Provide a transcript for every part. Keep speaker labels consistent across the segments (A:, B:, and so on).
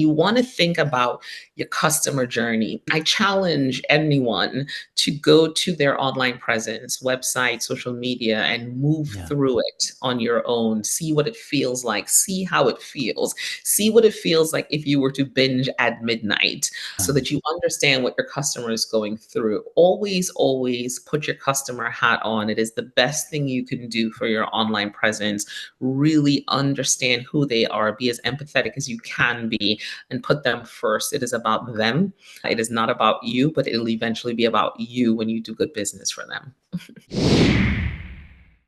A: You want to think about your customer journey. I challenge anyone to go to their online presence, website, social media, and move
B: Yeah.
A: through it on your own. See what it feels like. See how it feels. See what it feels like if you were to binge at midnight so that you understand what your customer is going through. Always, always put your customer hat on. It is the best thing you can do for your online presence. Really understand who they are. Be as empathetic as you can be and put them first. It is about them. It is not about you, but it'll eventually be about you when you do good business for them.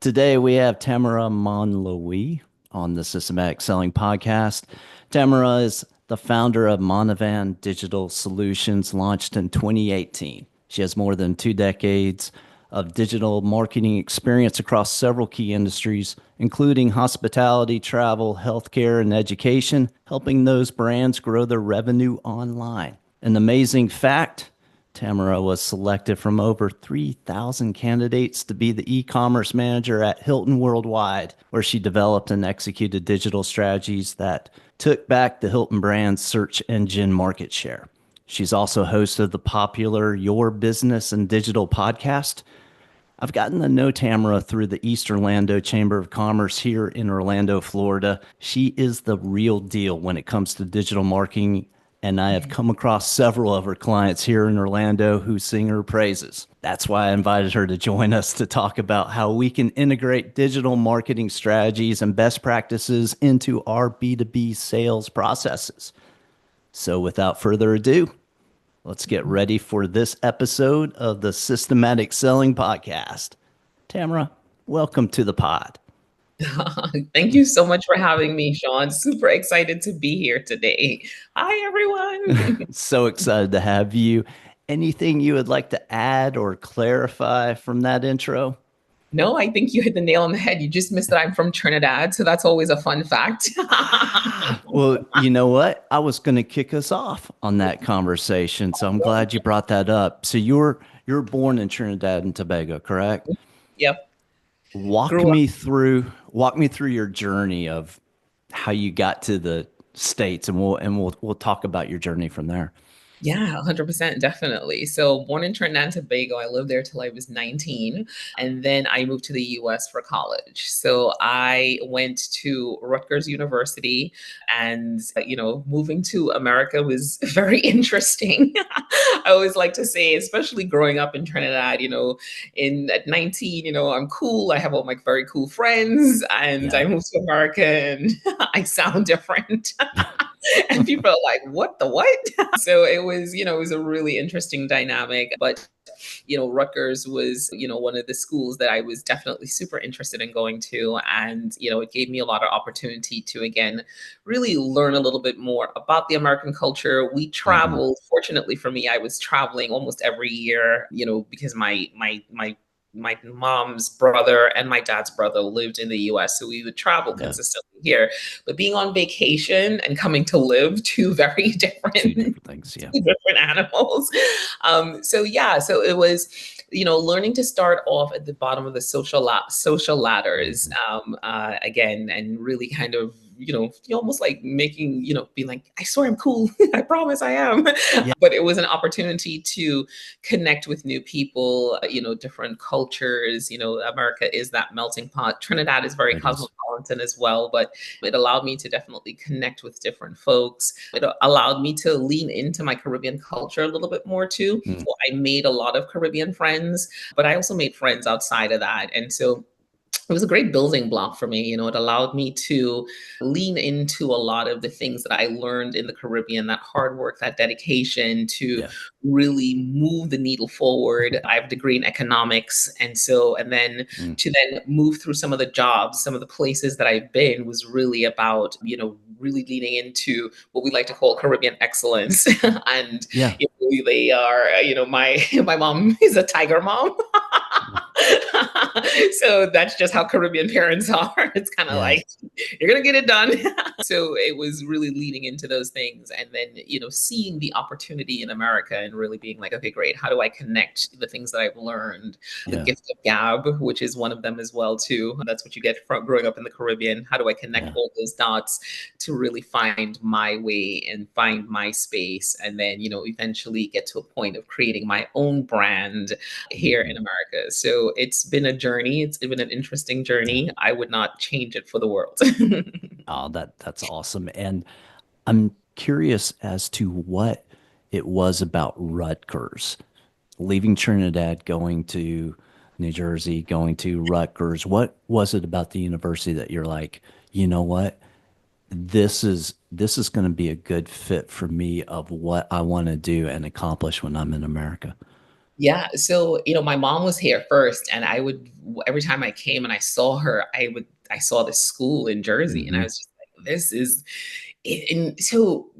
B: Today we have Tamara Mon Louis on the Systematic Selling Podcast. Tamara is the founder of Monovan Digital Solutions, launched in 2018. She has more than 2 decades of digital marketing experience across several key industries, including hospitality, travel, healthcare, and education, helping those brands grow their revenue online. An amazing fact, Tamara was selected from over 3,000 candidates to be the e-commerce manager at Hilton Worldwide, where she developed and executed digital strategies that took back the Hilton brand's search engine market share. She's also host of the popular Your Business and Digital podcast. I've gotten to know Tamara through the East Orlando Chamber of Commerce here in Orlando, Florida. She is the real deal when it comes to digital marketing, and I have come across several of her clients here in Orlando who sing her praises. That's why I invited her to join us to talk about how we can integrate digital marketing strategies and best practices into our B2B sales processes. So without further ado, let's get ready for this episode of the Systematic Selling Podcast. Tamara, welcome to the pod.
A: Thank you so much for having me, Sean. Super excited to be here today. Hi, everyone.
B: So excited to have you. Anything you would like to add or clarify from that intro?
A: No, I think you hit the nail on the head. You just missed that I'm from Trinidad, so that's always a fun fact.
B: Well, you know what? I was going to kick us off on that conversation, so I'm glad you brought that up. So you're born in Trinidad and Tobago, correct?
A: Yep.
B: Walk
A: Grew up.
B: me through walk me through your journey of how you got to the States, and we'll talk about your journey from there.
A: Yeah, 100%, definitely. So born in Trinidad and Tobago, I lived there till I was 19, and then I moved to the US for college. So I went to Rutgers University, and moving to America was very interesting. I always like to say, especially growing up in Trinidad, in at 19, I'm cool. I have all my very cool friends, and
B: Yeah.
A: I moved to America and I sound different. And people are like, what the what? So it was a really interesting dynamic. But, Rutgers was, one of the schools that I was definitely super interested in going to. And, it gave me a lot of opportunity to, again, really learn a little bit more about the American culture. We
B: Hmm.
A: traveled. Fortunately for me, I was traveling almost every year, because my mom's brother and my dad's brother lived in the US. So we would travel
B: Yeah.
A: consistently here. But being on vacation and coming to live, two very different,
B: Two different things. Yeah.
A: two different animals. So it was, learning to start off at the bottom of the social ladders,
B: Mhm.
A: again, and really kind of, you almost like making, being like, I swear I'm cool. I promise I am.
B: Yeah.
A: But it was an opportunity to connect with new people, different cultures. America is that melting pot. Trinidad is very
B: It is.
A: cosmopolitan as well, but it allowed me to definitely connect with different folks. It allowed me to lean into my Caribbean culture a little bit more too.
B: Mm.
A: So I made a lot of Caribbean friends, but I also made friends outside of that. And so it was a great building block for me. It allowed me to lean into a lot of the things that I learned in the Caribbean, that hard work, that dedication to
B: Yeah.
A: really move the needle forward. I have a degree in economics. And then
B: Mm.
A: to then move through some of the jobs, some of the places that I've been was really about, really leaning into what we like to call Caribbean excellence. And
B: Yeah.
A: they are, my my mom is a tiger mom. So that's just how Caribbean parents are. It's kind of
B: Yes.
A: like, you're going to get it done. So it was really leading into those things. And then, seeing the opportunity in America and really being like, okay, great. How do I connect the things that I've learned? The
B: Yeah.
A: gift of gab, which is one of them as well, too. That's what you get from growing up in the Caribbean. How do I connect
B: Yeah.
A: all those dots to really find my way and find my space? And then, eventually get to a point of creating my own brand here in
B: Mhm.
A: America. So it's been a journey. It's been an interesting
B: Yeah.
A: journey. I would not change it for the world.
B: Oh, that's awesome. And I'm curious as to what it was about Rutgers, leaving Trinidad, going to New Jersey, going to Rutgers. What was it about the university that you're like, you know what? This is going to be a good fit for me of what I want to do and accomplish when I'm in America.
A: Yeah. So, my mom was here first, and every time I came and I saw her, I saw this school in Jersey, and I
B: Hmm.
A: was just like, this is it. And so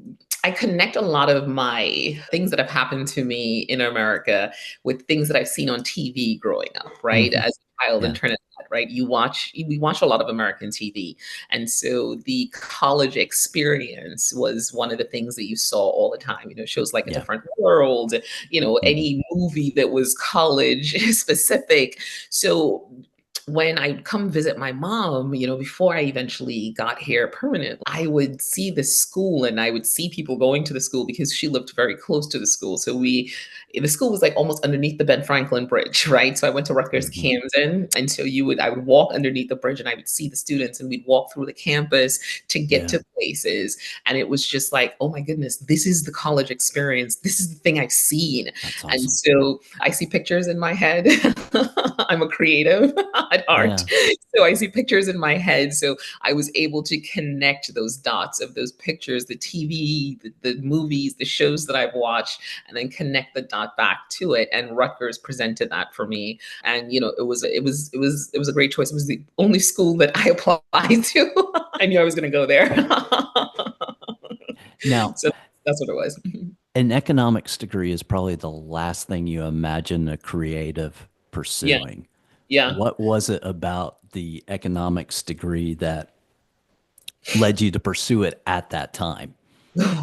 A: I connect a lot of my things that have happened to me in America with things that I've seen on TV growing up, right?
B: Hmm.
A: As a child in
B: Yeah.
A: Trinidad, right? We watch a lot of American TV. And so the college experience was one of the things that you saw all the time, shows like A
B: Yeah.
A: Different World,
B: Hmm.
A: any movie that was college specific. So when I come visit my mom, before I eventually got here permanently, I would see the school and I would see people going to the school because she lived very close to the school. So the school was like almost underneath the Ben Franklin Bridge, right? So I went to Rutgers
B: Hmm.
A: Camden. And so I would walk underneath the bridge and I would see the students and we'd walk through the campus to get
B: Yeah.
A: to places. And it was just like, oh my goodness, this is the college experience. This is the thing I've seen.
B: That's
A: And
B: awesome.
A: so I see pictures in my head. I'm a creative at heart.
B: Yeah.
A: So I see pictures in my head. So I was able to connect those dots of those pictures, the TV, the movies, the shows that I've watched, and then connect the dot back to it. And Rutgers presented that for me. And it was a great choice. It was the only school that I applied to. I knew I was going to go there.
B: Now,
A: So that's what it was.
B: an economics degree is probably the last thing you imagine a creative
A: Yeah.
B: pursuing.
A: Yeah.
B: What was it about the economics degree that led you to pursue it at that time?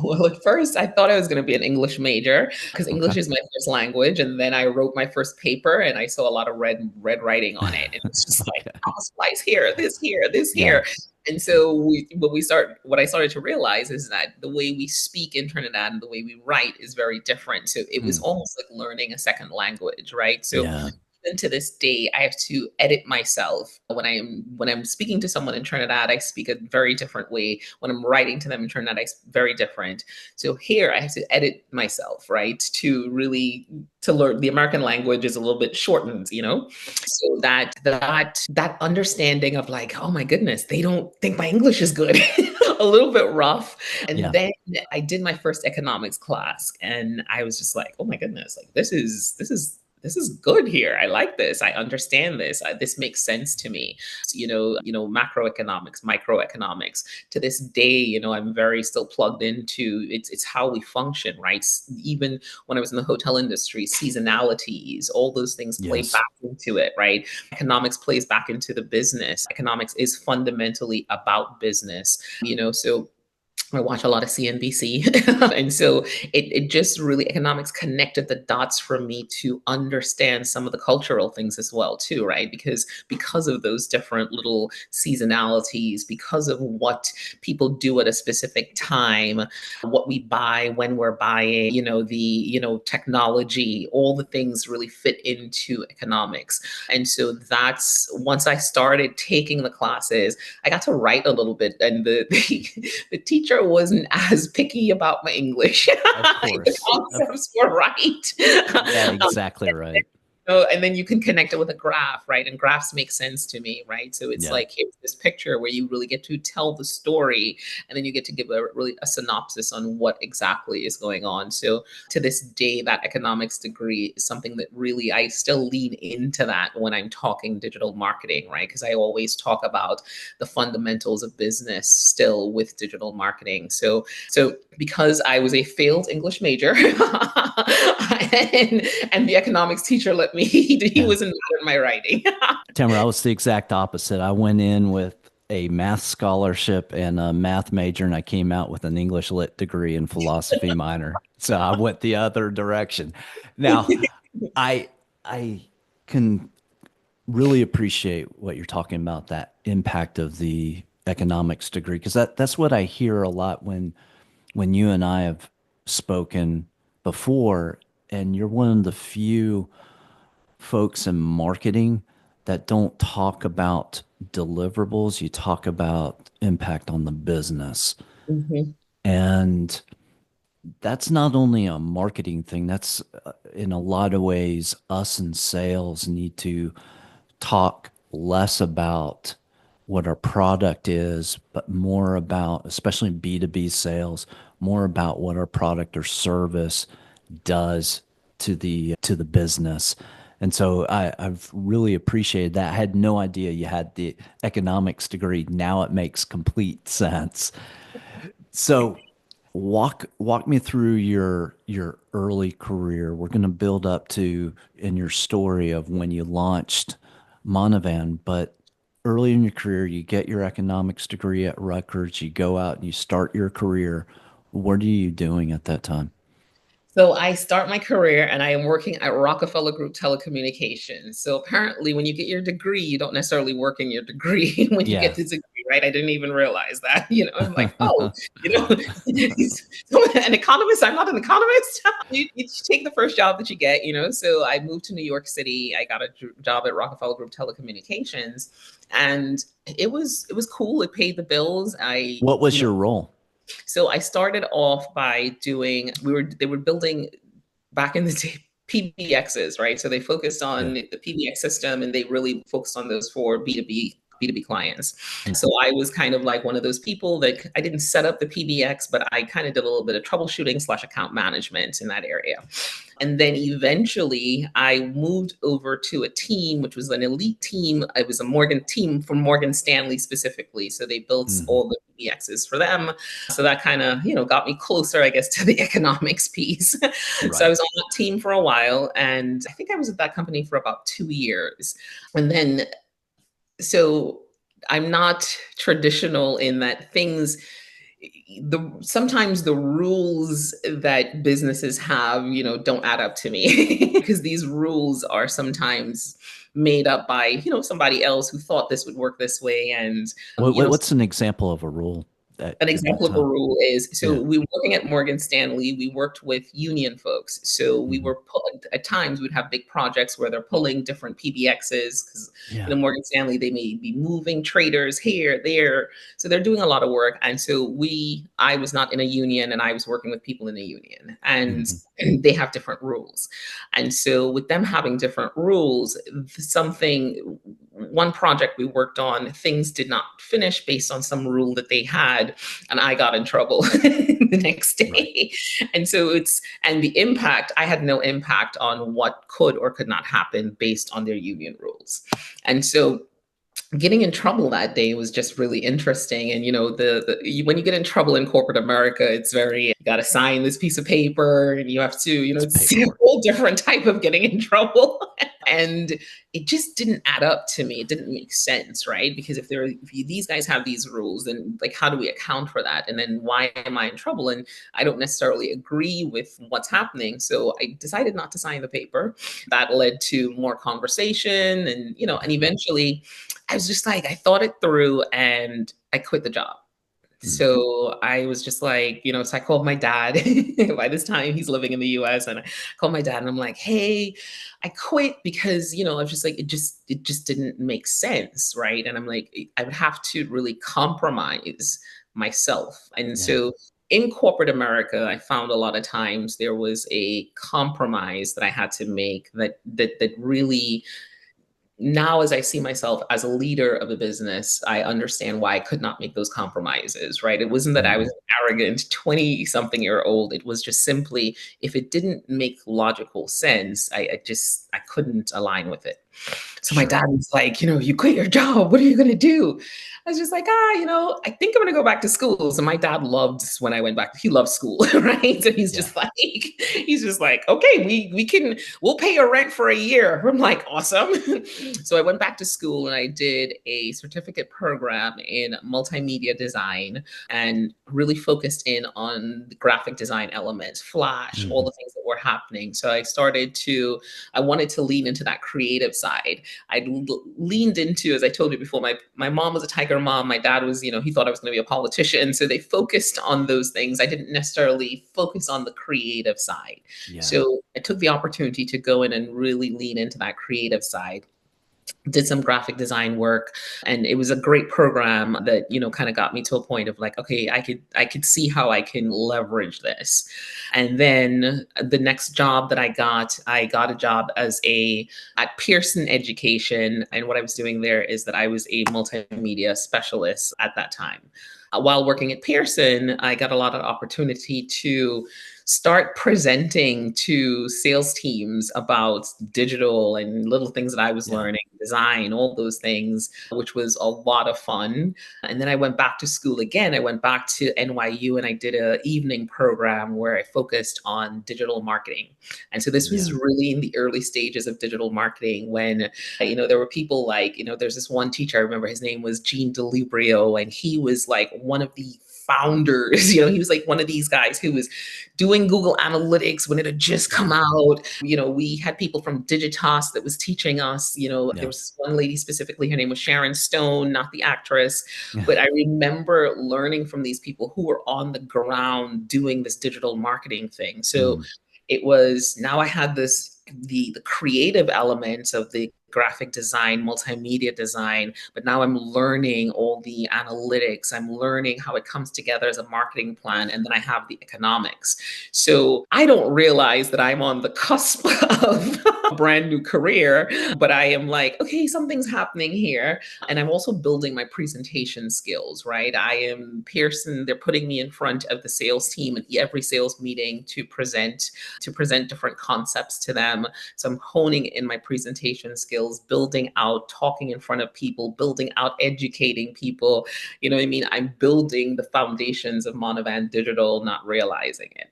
A: Well, at first, I thought I was going to be an English major because
B: Okay.
A: English is my first language. And then I wrote my first paper and I saw a lot of red writing on it. And it's just like,
B: Okay.
A: oh, splice here, this here, this
B: Yeah.
A: here. And so what I started to realize is that the way we speak in Trinidad and the way we write is very different. So it was
B: Mm.
A: almost like learning a second language, right? So
B: Yeah.
A: even to this day, I have to edit myself. When I'm speaking to someone in Trinidad, I speak a very different way. When I'm writing to them in Trinidad, very different. So here I have to edit myself, right? To learn the American language is a little bit shortened. So that understanding of like, oh my goodness, they don't think my English is good. A little bit rough. And
B: Yeah.
A: then I did my first economics class and I was just like, oh my goodness, like this is good here. I like this. I understand this. This makes sense to me. Macroeconomics, microeconomics. To this day, I'm very still plugged into it's how we function, right? Even when I was in the hotel industry, seasonalities, all those things play
B: Yes.
A: back into it, right? Economics plays back into the business. Economics is fundamentally about business, so I watch a lot of CNBC. And so it just really economics connected the dots for me to understand some of the cultural things as well too, right? Because of those different little seasonalities, because of what people do at a specific time, what we buy, when we're buying, technology, all the things really fit into economics. And so that's once I started taking the classes, I got to write a little bit, and the teacher wasn't as picky about my English.
B: Of
A: The
B: course.
A: concepts were
B: Yeah,
A: right.
B: exactly right.
A: And then you can connect it with a graph, right? And graphs make sense to me, right? So it's
B: Yeah.
A: like here's this picture where you really get to tell the story, and then you get to give a synopsis on what exactly is going on. So to this day, that economics degree is something that really I still lean into that when I'm talking digital marketing, right? Because I always talk about the fundamentals of business still with digital marketing. So because I was a failed English major, and the economics teacher let me me. He
B: Yeah.
A: wasn't mad at my writing.
B: Tamara, I was the exact opposite. I went in with a math scholarship and a math major, and I came out with an English lit degree and philosophy minor. So I went the other direction. Now, I I can really appreciate what you're talking about, that impact of the economics degree, because that's what I hear a lot when you and I have spoken before, and you're one of the few folks in marketing that don't talk about deliverables. You talk about impact on the business.
A: Mhm.
B: And that's not only a marketing thing, that's in a lot of ways, us in sales need to talk less about what our product is, but more about, especially in B2B sales, more about what our product or service does to the business. And so I've really appreciated that. I had no idea you had the economics degree. Now it makes complete sense. So walk me through your early career. We're going to build up to in your story of when you launched Monovan, but early in your career, you get your economics degree at Rutgers, you go out and you start your career. What are you doing at that time?
A: So I start my career and I am working at Rockefeller Group Telecommunications. So apparently, when you get your degree, you don't necessarily work in your degree when you get
B: Yeah.
A: the degree, right? I didn't even realize that. I'm like, oh, you know, so an economist. I'm not an economist. You take the first job that you get. So I moved to New York City. I got a job at Rockefeller Group Telecommunications, and it was cool. It paid the bills.
B: What was your role?
A: So I started off by doing, they were building back in the day PBXs, right? So they focused
B: Yeah.
A: on the PBX system and they really focused on those for B2B clients.
B: Mm.
A: So I was kind of like one of those people that I didn't set up the PBX, but I kind of did a little bit of troubleshooting / account management in that area. And then eventually I moved over to a team, which was an elite team. It was a Morgan team from Morgan Stanley specifically. So they built
B: Mhm.
A: all the PBXs for them. So that kind of, got me closer, I guess, to the economics piece. So I
B: Right.
A: was on that team for a while. And I think I was at that company for about 2 years. And then, so I'm not traditional in that sometimes the rules that businesses have, don't add up to me because these rules are sometimes made up by, somebody else who thought this would work this way. And,
B: What's an example of a rule
A: an
B: at that
A: example of a
B: time?
A: rule is, so
B: Yeah.
A: we were working at Morgan Stanley, we worked with union folks. So we
B: Mhm.
A: were at times we'd have big projects where they're pulling different PBXs because
B: Yeah.
A: Morgan Stanley, they may be moving traders here, there. So they're doing a lot of work. And so I was not in a union and I was working with people in a union. And
B: Mhm.
A: they have different rules. And so with them having different rules, one project we worked on, things did not finish based on some rule that they had, and I got in trouble the next
B: Right.
A: day. And the impact, I had no impact on what could or could not happen based on their union rules. And so getting in trouble that day was just really interesting. And when you get in trouble in corporate America, it's very, you got to sign this piece of paper and you have to,
B: It's
A: it's a
B: paperwork.
A: whole different type of getting in trouble. And it just didn't add up to me. It didn't make sense, right? Because these guys have these rules, then like how do we account for that? And then why am I in trouble? And I don't necessarily agree with what's happening. So I decided not to sign the paper. That led to more conversation, and eventually I was just like, I thought it through and I quit the job.
B: Mm.
A: So I was just like, so I called my dad. By this time, he's living in the US, and I called my dad and I'm like, hey, I quit because, I was just like, it just didn't make sense, right? And I'm like, I would have to really compromise myself. And
B: Yeah.
A: so in corporate America, I found a lot of times there was a compromise that I had to make that really, now as I see myself as a leader of a business, I understand why I could not make those compromises, right? It wasn't that I was
B: Mhm.
A: an arrogant 20 something year old. It was just simply, if it didn't make logical sense, I couldn't align with it. So my dad
B: Sure.
A: was like, you quit your job. What are you going to do? I was just like, I think I'm going to go back to school. So my dad loved when I went back. He loved school, right? So
B: Yeah.
A: he's just like, okay, we'll pay your rent for a year. I'm like, awesome. So I went back to school and I did a certificate program in multimedia design and really focused in on the graphic design elements, Flash, all
B: Mhm.
A: the things that were happening. So I wanted to lean into that creative side. Leaned into, as I told you before, my mom was a tiger mom. My dad was, he thought I was going to be a politician. So they focused on those things. I didn't necessarily focus on the creative side.
B: Yeah.
A: So I took the opportunity to go in and really lean into that creative side, did some graphic design work, and it was a great program that kind of got me to a point of like, okay, I could see how I can leverage this. And then the next job that I got a job as a at Pearson Education, and what I was doing there is that I was a multimedia specialist at that time. While working at Pearson, I got a lot of opportunity to start presenting to sales teams about digital and little things that I was
B: Yeah.
A: learning, design, all those things, which was a lot of fun. And then I went back to school again. I went back to NYU and I did an evening program where I focused on digital marketing. And so this was
B: Yeah.
A: really in the early stages of digital marketing when, there were people like, there's this one teacher, I remember his name was Gene DeLubrio, and he was like one of the founders. He was like one of these guys who was doing Google Analytics when it had just come
B: Yeah.
A: out. We had people from Digitas that was teaching us. There
B: Yeah.
A: was one lady specifically, her name was Sharon Stone, not the actress.
B: Yeah.
A: But I remember learning from these people who were on the ground doing this digital marketing thing. So
B: Mm.
A: it was, now I had the creative elements of the graphic design, multimedia design, but now I'm learning all the analytics. I'm learning how it comes together as a marketing plan, and then I have the economics. So I don't realize that I'm on the cusp of a brand new career, but I am like, okay, something's happening here. And I'm also building my presentation skills, right? I am Pearson, they're putting me in front of the sales team at every sales meeting to present different concepts to them. So I'm honing in my presentation skills, building out, talking in front of people, building out, educating people. You know what I mean? I'm building the foundations of Monovan Digital, not realizing it.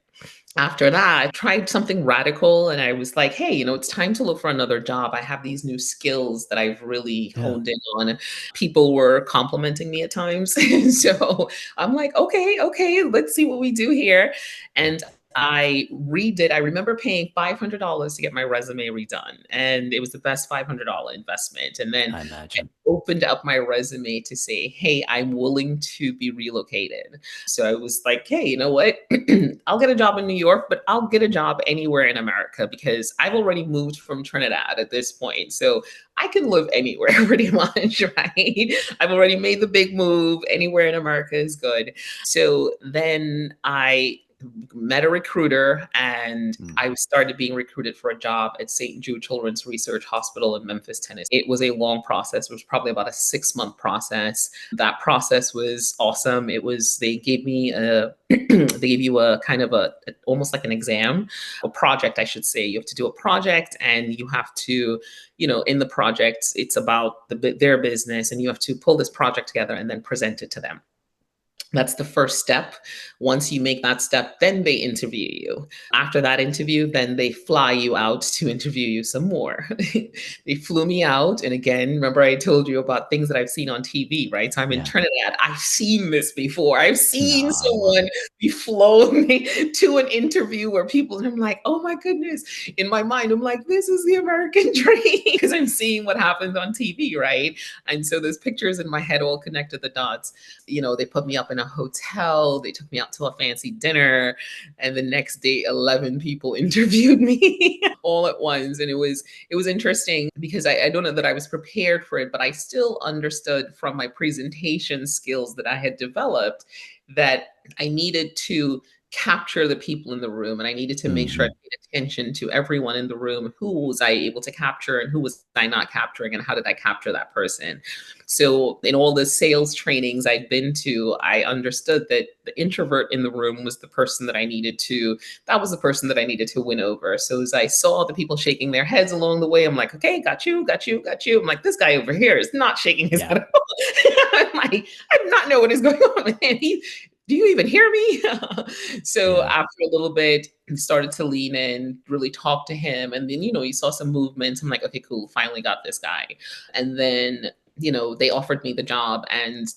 A: After that, I tried something radical and I was like, hey, it's time to look for another job. I have these new skills that I've really
B: Yeah.
A: honed in on. People were complimenting me at times. So I'm like, okay, let's see what we do here.
B: Yeah.
A: And I remember paying $500 to get my resume redone. And it was the best $500 investment. And then
B: I
A: I
B: imagine.
A: opened up my resume to say, hey, I'm willing to be relocated. So I was like, hey, you know what? I'll get a job in New York, but I'll get a job anywhere in America because I've already moved from Trinidad at this point. So I can live anywhere pretty much, right? I've already made the big move. Anywhere in America is good. So then I met a recruiter and
B: Mm.
A: I started being recruited for a job at St. Jude Children's Research Hospital in Memphis, Tennessee. It was a long process. It was probably about a 6-month process. That process was awesome. They gave me they gave you a kind of almost like an exam, a project, I should say. You have to do a project and you have to, in the project, it's about their business and you have to pull this project together and then present it to them. That's the first step. Once you make that step, then they interview you. After that interview, then they fly you out to interview you some more. They flew me out. And again, remember I told you about things that I've seen on TV, right? So I'm in
B: Yeah.
A: Trinidad. I've seen this before. I've
B: No,
A: seen
B: I love
A: someone
B: it.
A: be flown to an interview where people, and I'm like, oh my goodness. In my mind, I'm like, this is the American dream because I'm seeing what happens on TV, right? And so those pictures in my head all connected the dots. They put me up in a hotel, they took me out to a fancy dinner, and the next day 11 people interviewed me all at once. And it was interesting because I don't know that I was prepared for it, but I still understood from my presentation skills that I had developed that I needed to capture the people in the room, and I needed to make sure I
B: Hmm.
A: paid attention to everyone in the room. Who was I able to capture and who was I not capturing, and how did I capture that person? So in all the sales trainings I'd been to, I understood that the introvert in the room was the person that I needed to, that was the person that I needed to win over. So as I saw the people shaking their heads along the way, I'm like, okay, got you, got you, got you. I'm like, this guy over here is not shaking his
B: Yeah.
A: head at all. I'm like, I do not know what is going on with him. Do you even hear me? So
B: Yeah.
A: after a little bit, I started to lean in, really talk to him. And then, you saw some movement. I'm like, okay, cool, finally got this guy. And then, they offered me the job, and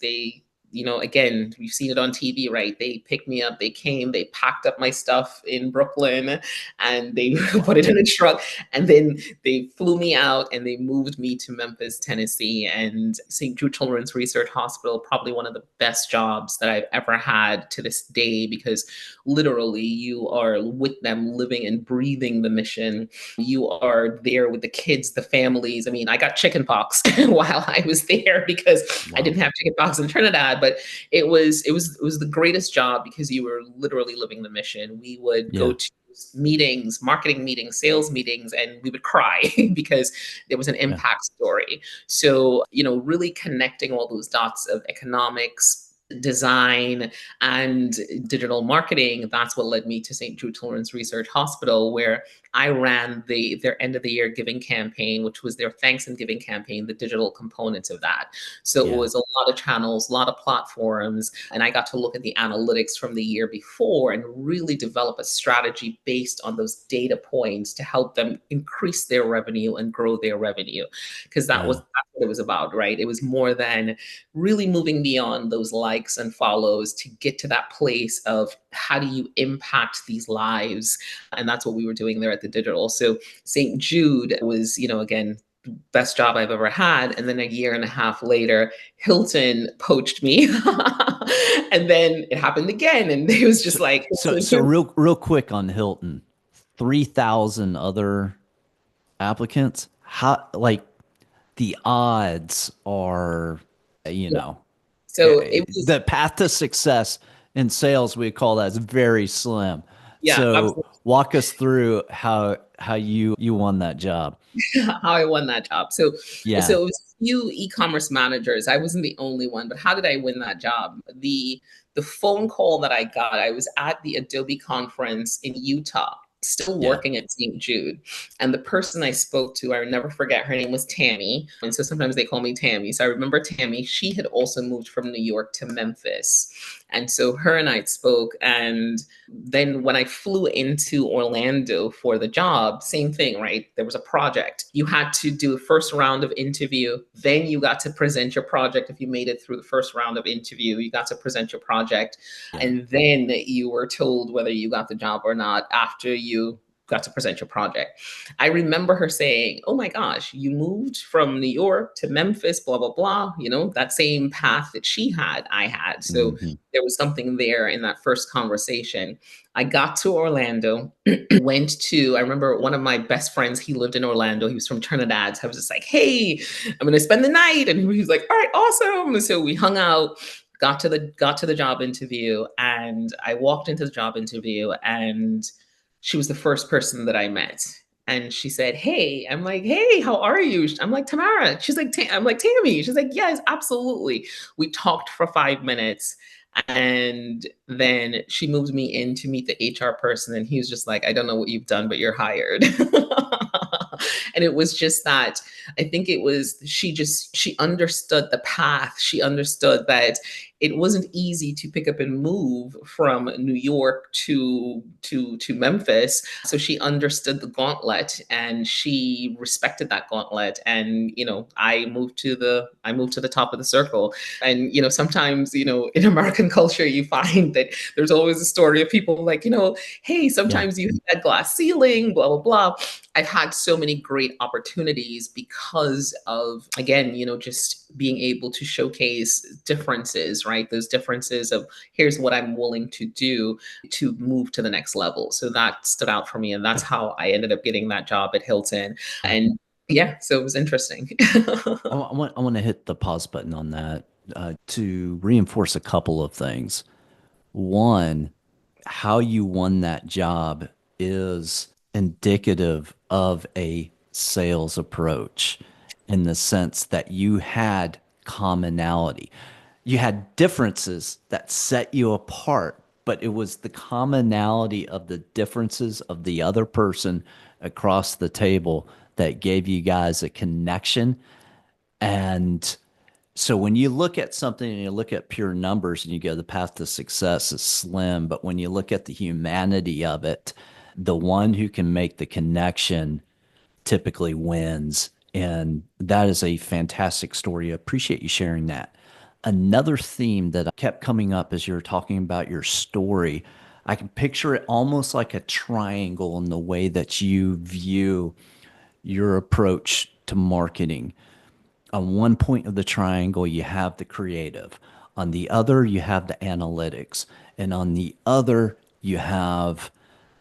A: again, we've seen it on TV, right? They picked me up, they came, they packed up my stuff in Brooklyn, and they put
B: Wow.
A: it in a truck, and then they flew me out and they moved me to Memphis, Tennessee. And St. Jude Children's Research Hospital, probably one of the best jobs that I've ever had to this day, because literally you are with them, living and breathing the mission. You are there with the kids, the families. I mean, I got chickenpox while I was there because I
B: Wow.
A: didn't have chickenpox in Trinidad, but it was the greatest job because you were literally living the mission. We would go
B: Yeah.
A: to meetings, marketing meetings, sales meetings, and we would cry because there was an
B: Yeah.
A: impact story. So, really connecting all those dots of economics, design, and digital marketing, that's what led me to St. Jude Children's Research Hospital, where I ran their end of the year giving campaign, which was their thanks and giving campaign, the digital components of that. So it
B: Yeah.
A: was a lot of channels, a lot of platforms, and I got to look at the analytics from the year before and really develop a strategy based on those data points to help them increase their revenue and grow their revenue. Because
B: Yeah.
A: that's what it was about, right? It was more than really moving beyond those likes and follows to get to that place of how do you impact these lives. And that's what we were doing there at the digital. So St. Jude was, again, best job I've ever had. And then a year and a half later, Hilton poached me. And then it happened again. And it was just
B: So,
A: like,
B: so real quick on Hilton, 3,000 other applicants. How, like, the odds are, you
A: yeah.
B: know,
A: So it was,
B: the path to success in sales, we call that, is very slim.
A: yeah,
B: So
A: absolutely.
B: walk us through how you won that job.
A: How I won that job. So
B: Yeah.
A: it was a few e-commerce managers. I wasn't the only one, but how did I win that job? The phone call that I got, I was at the Adobe conference in Utah, still
B: Yeah.
A: working at St. Jude. And the person I spoke to, I will never forget, her name was Tammy. And so sometimes they call me Tammy. So I remember Tammy, she had also moved from New York to Memphis. And so her and I spoke, and then when I flew into Orlando for the job, same thing, right? There was a project. You had to do a first round of interview. Then you got to present your project. If you made it through the first round of interview, you got to present your project.
B: Yeah.
A: And then you were told whether you got the job or not after you got to present your project. I remember her saying, oh my gosh, you moved from New York to Memphis, blah, blah, blah. That same path that she had, I had. So
B: Hmm.
A: there was something there in that first conversation. I got to Orlando, I remember one of my best friends, he lived in Orlando. He was from Trinidad. So I was just like, hey, I'm going to spend the night. And he was like, all right, awesome. And so we hung out, got to the job interview, and I walked into the job interview, and she was the first person that I met. And she said, hey, I'm like, hey, how are you? I'm like, Tamara. She's like, I'm like, Tammy. She's like, yes, absolutely. We talked for 5 minutes. And then she moved me in to meet the HR person. And he was just like, I don't know what you've done, but you're hired. And it was just that, I think it was, she understood the path. She understood that it wasn't easy to pick up and move from New York to Memphis. So she understood the gauntlet, and she respected that gauntlet. And I moved to the top of the circle. And sometimes in American culture, you find that there's always a story of people like, hey,
B: Yeah.
A: sometimes you hit that glass ceiling, blah blah blah. I've had so many great opportunities because of, again, just being able to showcase differences, right? Those differences of, here's what I'm willing to do to move to the next level. So that stood out for me. And that's how I ended up getting that job at Hilton. And yeah, so it was interesting.
B: I want to hit the pause button on that to reinforce a couple of things. One, how you won that job is indicative of a sales approach in the sense that you had commonality. You had differences that set you apart, but it was the commonality of the differences of the other person across the table that gave you guys a connection. And so when you look at something and you look at pure numbers and you go, the path to success is slim. But when you look at the humanity of it, the one who can make the connection typically wins. And that is a fantastic story. I appreciate you sharing that. Another theme that kept coming up as you were talking about your story, I can picture it almost like a triangle in the way that you view your approach to marketing. On one point of the triangle, you have the creative. On the other, you have the analytics. And on the other, you have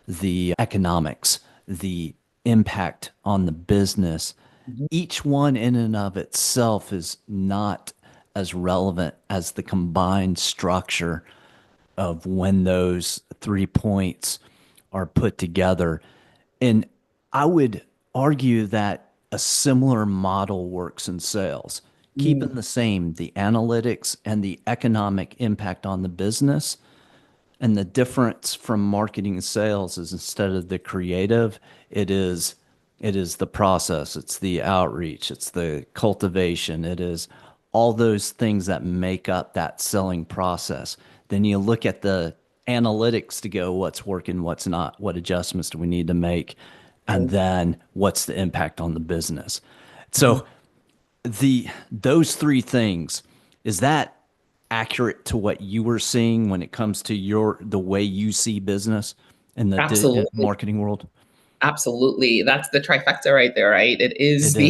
B: the economics, the impact on the business.
A: Mhm.
B: Each one in and of itself is not as relevant as the combined structure of when those 3 points are put together. And I would argue that a similar model works in sales, keeping
A: Mm,
B: the same, the analytics and the economic impact on the business. And the difference from marketing and sales is instead of the creative, it is it is the process, it's the outreach, it's the cultivation, it is all those things that make up that selling process. Then you look at the analytics to go what's working, what's not, what adjustments do we need to make, and
A: right.
B: then what's the impact on the business.
A: Mhm.
B: So the those three things, is that accurate to what you were seeing when it comes to your the way you see business in the
A: Absolutely.
B: marketing world?
A: Absolutely. That's the trifecta right there, right? It is
B: It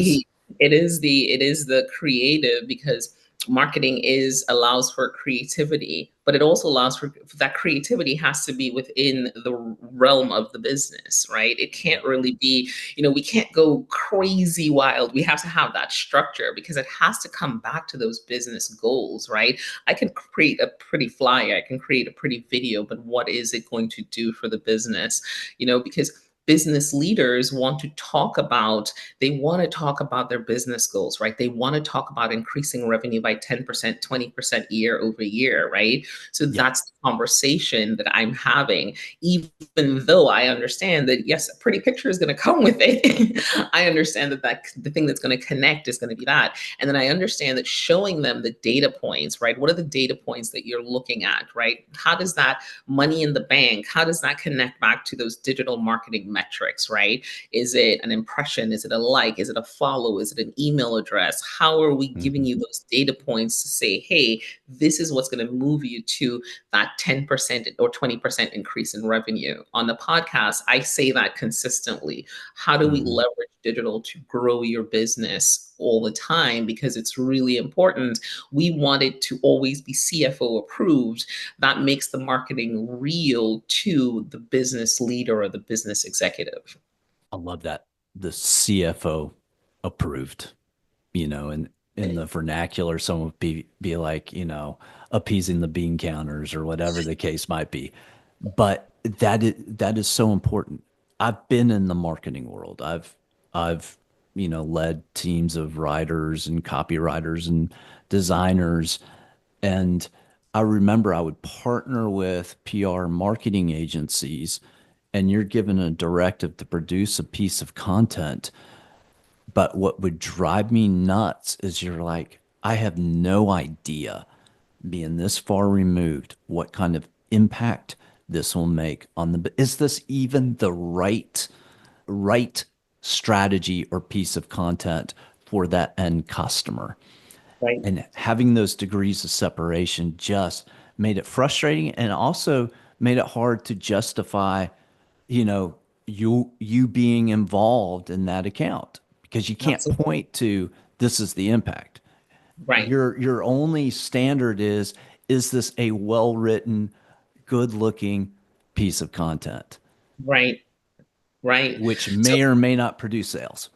B: is.
A: the it is the creative because marketing is allows for creativity, but it also allows for that creativity has to be within the realm of the business, right? It can't really be, we can't go crazy wild. We have to have that structure because it has to come back to those business goals, right? I can create a pretty flyer, I can create a pretty video, but what is it going to do for the business? Because business leaders want to talk about their business goals, right? They want to talk about increasing revenue by 10%, 20% year over year, right? So
B: Yeah.
A: that's the conversation that I'm having, even though I understand that yes, a pretty picture is going to come with it. I understand that the thing that's going to connect is going to be that. And then I understand that showing them the data points, right? What are the data points that you're looking at, right? How does that money in the bank, how does that connect back to those digital marketing metrics, right? Is it an impression? Is it a like? Is it a follow? Is it an email address? How are we giving
B: Mhm.
A: you those data points to say, hey, this is what's going to move you to that 10% or 20% increase in revenue? On the podcast, I say that consistently. How do we
B: Mhm.
A: leverage digital to grow your business all the time? Because it's really important. We want it to always be CFO approved. That makes the marketing real to the business leader or the business executive.
B: I love that. The CFO approved, and in the vernacular, someone would be like, appeasing the bean counters or whatever the case might be. But that is so important. I've been in the marketing world. I've led teams of writers and copywriters and designers, and I remember I would partner with PR marketing agencies, and you're given a directive to produce a piece of content. But what would drive me nuts is you're like, I have no idea, being this far removed, what kind of impact this will make on is this even the right strategy or piece of content for that end customer?
A: Right.
B: And having those degrees of separation just made it frustrating and also made it hard to justify, you know, you being involved in that account because you can't
A: Absolutely.
B: point to this is the impact.
A: Right.
B: Your only standard is this a well-written, good-looking piece of content,
A: Right. Right.
B: which
A: So
B: may or may not produce sales.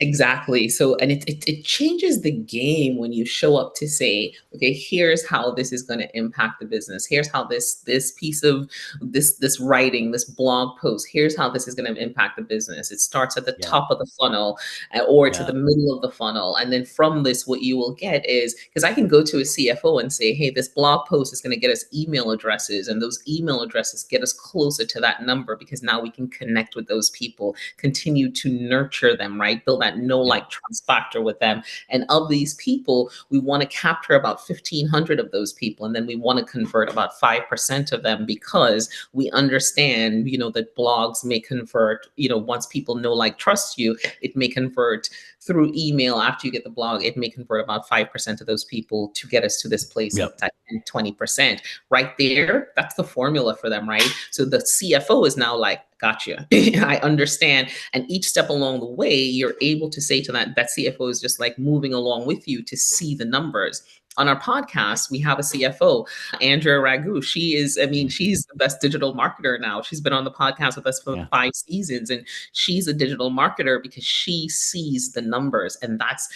A: Exactly. So, and it changes the game when you show up to say, okay, here's how this is going to impact the business. Here's how this piece of this writing, this blog post, here's how this is going to impact the business. It starts at the
B: Yeah.
A: top of the funnel, or to
B: Yeah.
A: the middle of the funnel. And then from this, what you will get is, because I can go to a CFO and say, hey, this blog post is going to get us email addresses, and those email addresses get us closer to that number, because now we can connect with those people, continue to nurture them, right? Build that know,
B: Yeah.
A: like, trust factor with them. And of these people, we want to capture about 1,500 of those people. And then we want to convert about 5% of them, because we understand, that blogs may convert, once people know, like, trust you, it may convert through email. After you get the blog, it may convert about 5% of those people to get us to this place of
B: Yep.
A: 10, 20%. Right there, that's the formula for them, right? So the CFO is now like, gotcha. I understand. And each step along the way, you're able to say to that CFO is just like moving along with you to see the numbers. On our podcast, we have a CFO, Andrea Ragu. She is, I mean,
B: Mm.
A: she's the best digital marketer now. She's been on the podcast with us for
B: Yeah.
A: 5 seasons, and she's a digital marketer because she sees the numbers, and that's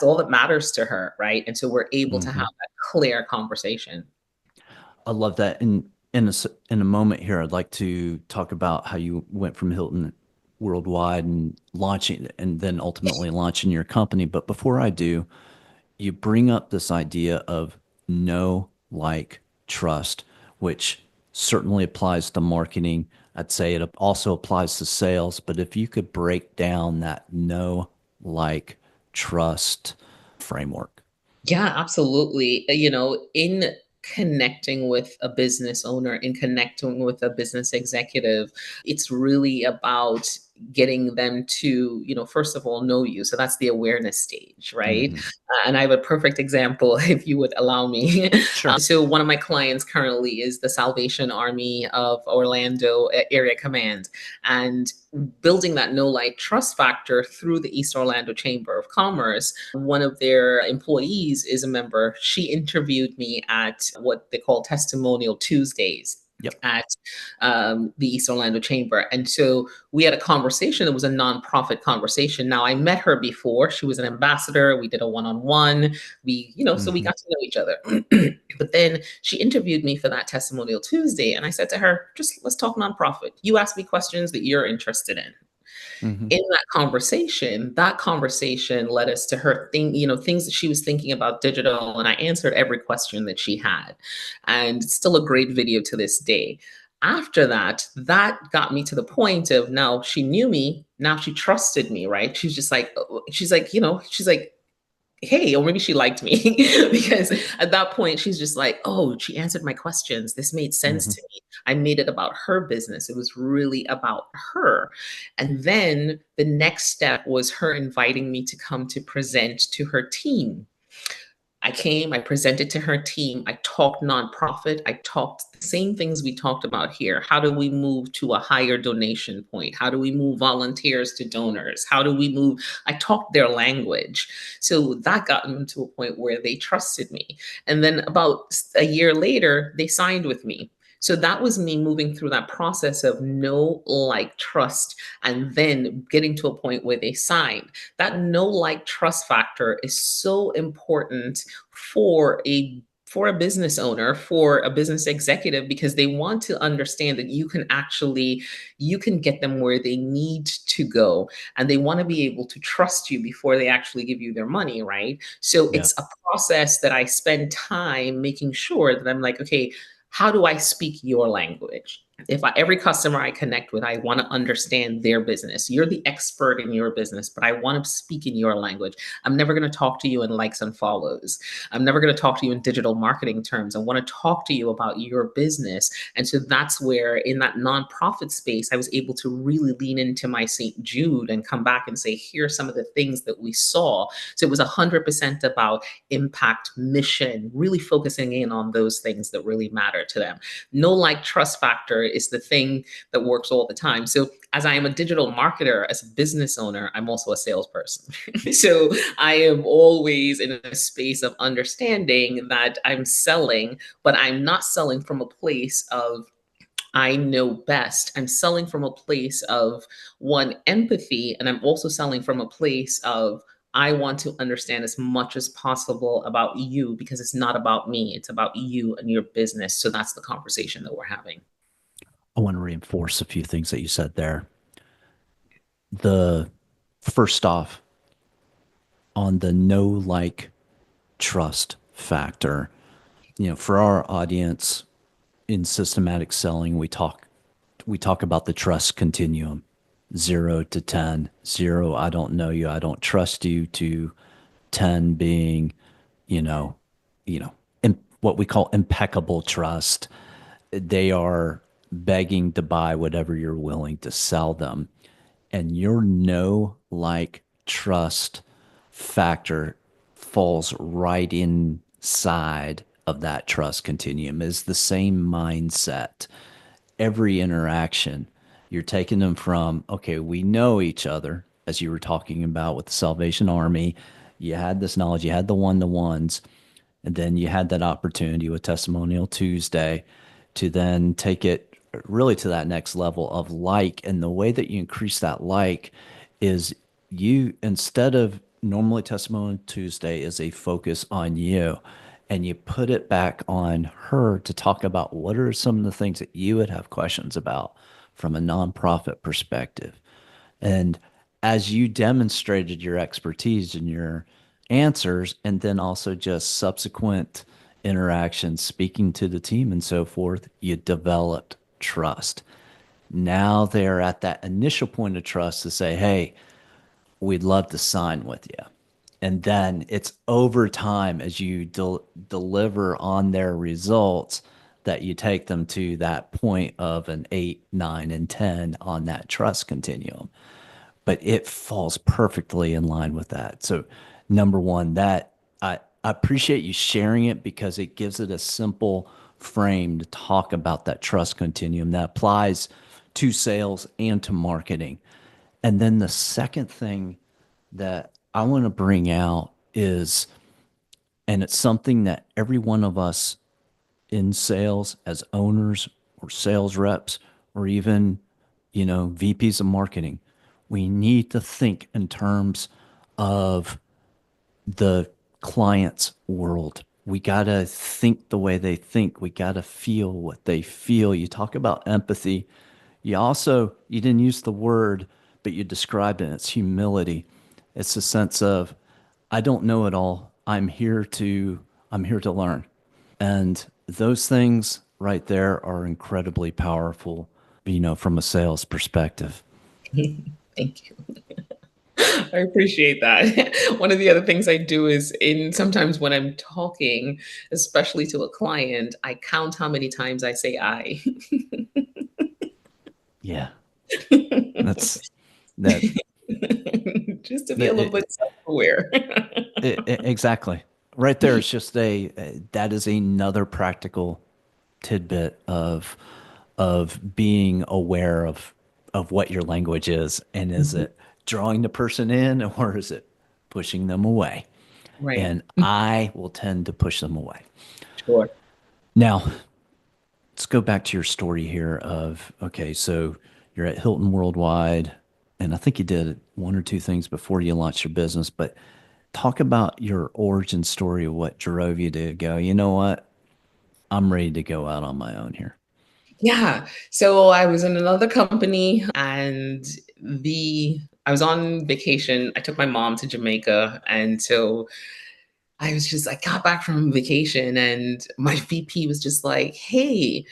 A: all that matters to her, right? And so we're able to have
B: Hmm.
A: that clear conversation.
B: I love that. And in a moment here, I'd like to talk about how you went from Hilton Worldwide and launching, and then ultimately launching your company. But before I do, you bring up this idea of know, like, trust, which certainly applies to marketing. I'd say it also applies to sales. But if you could break down that know, like, trust framework.
A: Yeah, absolutely. In connecting with a business owner, in connecting with a business executive, it's really about getting them to, first of all, know you. So that's the awareness stage, right?
B: Hmm.
A: And I have a perfect example, if you would allow me.
B: Sure.
A: So one of my clients currently is the Salvation Army of Orlando Area Command. And building that know, like, trust factor through the East Orlando Chamber of Commerce, one of their employees is a member. She interviewed me at what they call Testimonial Tuesdays
B: Yep.
A: at the East Orlando Chamber. And so we had a conversation. It was a nonprofit conversation. Now, I met her before. She was an ambassador. We did a one-on-one. So we
B: Hmm.
A: got to know each other. But then she interviewed me for that Testimonial Tuesday. And I said to her, just let's talk nonprofit. You ask me questions that you're interested in.
B: Hmm.
A: In that conversation led us to her things that she was thinking about digital, and I answered every question that she had. And it's still a great video to this day. After that got me to the point of, now she knew me, now she trusted me, right? She's like, hey, or maybe she liked me, because at that point she's just like, oh, she answered my questions. This made sense
B: Hmm.
A: to me. I made it about her business. It was really about her. And then the next step was her inviting me to come to present to her team. I came, I presented to her team, I talked nonprofit, I talked the same things we talked about here. How do we move to a higher donation point? How do we move volunteers to donors? How do we move? I talked their language. So that got them to a point where they trusted me. And then about a year later, they signed with me. So that was me moving through that process of know, like, trust, and then getting to a point where they signed. That know, like, trust factor is so important for a business owner, for a business executive, because they want to understand that you can get them where they need to go, and they want to be able to trust you before they actually give you their money, right? So
B: Yeah.
A: it's a process that I spend time making sure that I'm like, okay, how do I speak your language? Every customer I connect with, I want to understand their business. You're the expert in your business, but I want to speak in your language. I'm never going to talk to you in likes and follows. I'm never going to talk to you in digital marketing terms. I want to talk to you about your business. And so that's where, in that nonprofit space, I was able to really lean into my St. Jude and come back and say, here are some of the things that we saw. So it was 100% about impact, mission, really focusing in on those things that really matter to them. No, like, trust factor is the thing that works all the time. So as I am a digital marketer, as a business owner, I'm also a salesperson. So I am always in a space of understanding that I'm selling, but I'm not selling from a place of I know best. I'm selling from a place of one, empathy, and I'm also selling from a place of I want to understand as much as possible about you because it's not about me, it's about you and your business. So that's the conversation that we're having.
B: I want to reinforce a few things that you said there. The first off, on the know, like, trust factor, for our audience in systematic selling, we talk about the trust continuum, 0 to 10. 0, I don't know you, I don't trust you, to 10 being, you know, what we call impeccable trust. They are begging to buy whatever you're willing to sell them. And your no, like, trust factor falls right inside of that trust continuum, is the same mindset. Every interaction, you're taking them from, okay, we know each other, as you were talking about with the Salvation Army. You had this knowledge, you had the one to ones, and then you had that opportunity with Testimonial Tuesday to then take it really to that next level of like. And the way that you increase that like is, you, instead of normally Testimonial Tuesday is a focus on you, and you put it back on her to talk about what are some of the things that you would have questions about from a nonprofit perspective. And as you demonstrated your expertise and your answers, and then also just subsequent interactions, speaking to the team and so forth, you developed trust. Now they're at that initial point of trust to say, hey, we'd love to sign with you. And then it's over time, as you deliver on their results, that you take them to that point of an 8, 9, and 10 on that trust continuum. But it falls perfectly in line with that. So, number one, that I appreciate you sharing it, because it gives it a simple frame to talk about that trust continuum that applies to sales and to marketing. And then the second thing that I want to bring out is, and it's something that every one of us in sales, as owners or sales reps, or even, VPs of marketing, we need to think in terms of the client's world. We got to think the way they think. We got to feel what they feel. You talk about empathy. You didn't use the word, but you described it. It's humility. It's a sense of, I don't know it all. I'm here to learn. And those things right there are incredibly powerful, from a sales perspective.
A: Thank you. I appreciate that. One of the other things I do is in sometimes when I'm talking, especially to a client, I count how many times I say I.
B: Yeah. That's that.
A: Just to be a
B: that
A: little bit self-aware.
B: exactly. Right there, it's just that is another practical tidbit of being aware of what your language is, and is
A: Mhm.
B: it drawing the person in, or is it pushing them away?
A: Right.
B: And I will tend to push them away.
A: Sure.
B: Now, let's go back to your story here of, okay, so you're at Hilton Worldwide, and I think you did one or two things before you launched your business, but talk about your origin story of what drove you to go, you know what, I'm ready to go out on my own here.
A: Yeah. So I was in another company and the I was on vacation. I took my mom to Jamaica. And so I got back from vacation and my VP was just like, hey,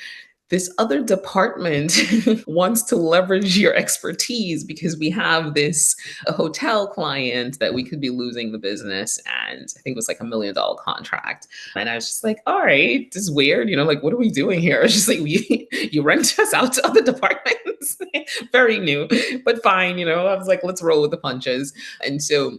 A: this other department wants to leverage your expertise because we have this a hotel client that we could be losing the business. And I think it was like $1 million contract. And I was just like, all right, this is weird. Like, what are we doing here? It's just like, you rent us out to other departments. Very new, but fine. I was like, let's roll with the punches. And so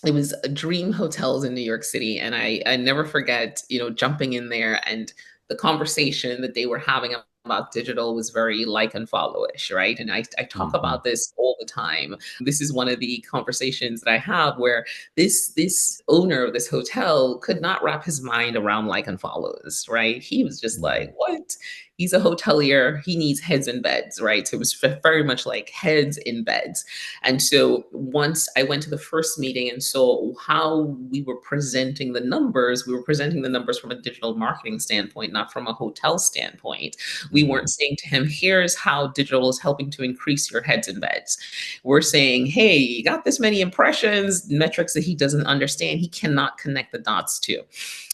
A: it was Dream Hotels in New York City, and I never forget, jumping in there and the conversation that they were having about digital was very like and follow-ish, right? And I talk
B: Hmm.
A: about this all the time. This is one of the conversations that I have where this owner of this hotel could not wrap his mind around like and follows, right? He was just like,
B: Hmm.
A: what? He's a hotelier. He needs heads in beds, right? So it was very much like heads in beds. And so once I went to the first meeting and saw how we were presenting the numbers, we were presenting the numbers from a digital marketing standpoint, not from a hotel standpoint. We weren't saying to him, here's how digital is helping to increase your heads in beds. We're saying, hey, you got this many impressions, metrics that he doesn't understand, he cannot connect the dots to.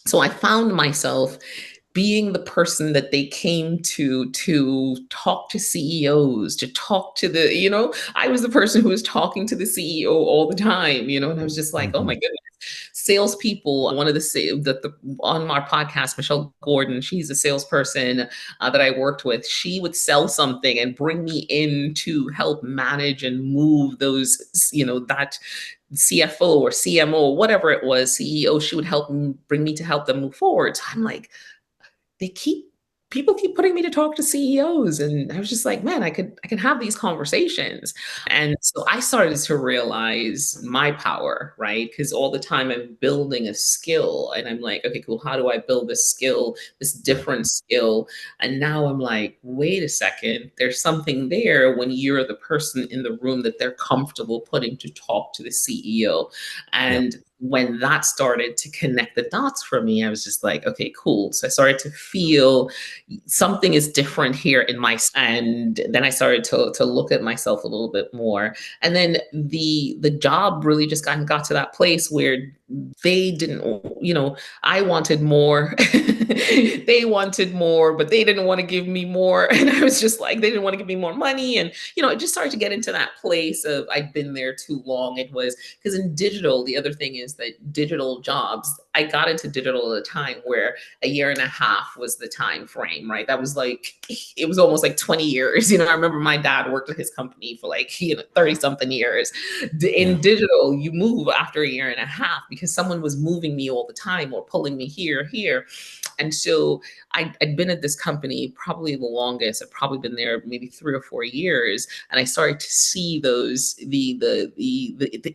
A: So I found myself being the person that they came to talk to CEOs, to talk to I was the person who was talking to the CEO all the time, and I was just like, oh my
B: Mhm.
A: goodness. Salespeople, one of on our podcast, Michelle Gordon, she's a salesperson that I worked with. She would sell something and bring me in to help manage and move that CFO or CMO, whatever it was, CEO. She would bring me to help them move forward. So I'm like, they keep people keep putting me to talk to CEOs, and I was just like, man, I can have these conversations. And so I started to realize my power, right? Because all the time I'm building a skill and I'm like, okay, cool, how do I build this skill, this
B: Right.
A: different skill? And now I'm like, wait a second, there's something there when you're the person in the room that they're comfortable putting to talk to the CEO.
B: Yep.
A: And when that started to connect the dots for me, I was just like, okay, cool. So I started to feel something is different here and then I started to look at myself a little bit more. And then the job really just got to that place where they didn't, I wanted more. They wanted more, but they didn't want to give me more. And I was just like, they didn't want to give me more money. And, it just started to get into that place of I'd been there too long. It was because in digital, the other thing is that digital jobs, I got into digital at a time where a year and a half was the time frame, right? That was like, it was almost like 20 years. I remember my dad worked at his company for like, 30 something years.
B: Yeah.
A: In digital, you move after a year and a half because someone was moving me all the time or pulling me here. And so I'd been at this company probably the longest. I'd probably been there maybe 3 or 4 years, and I started to see the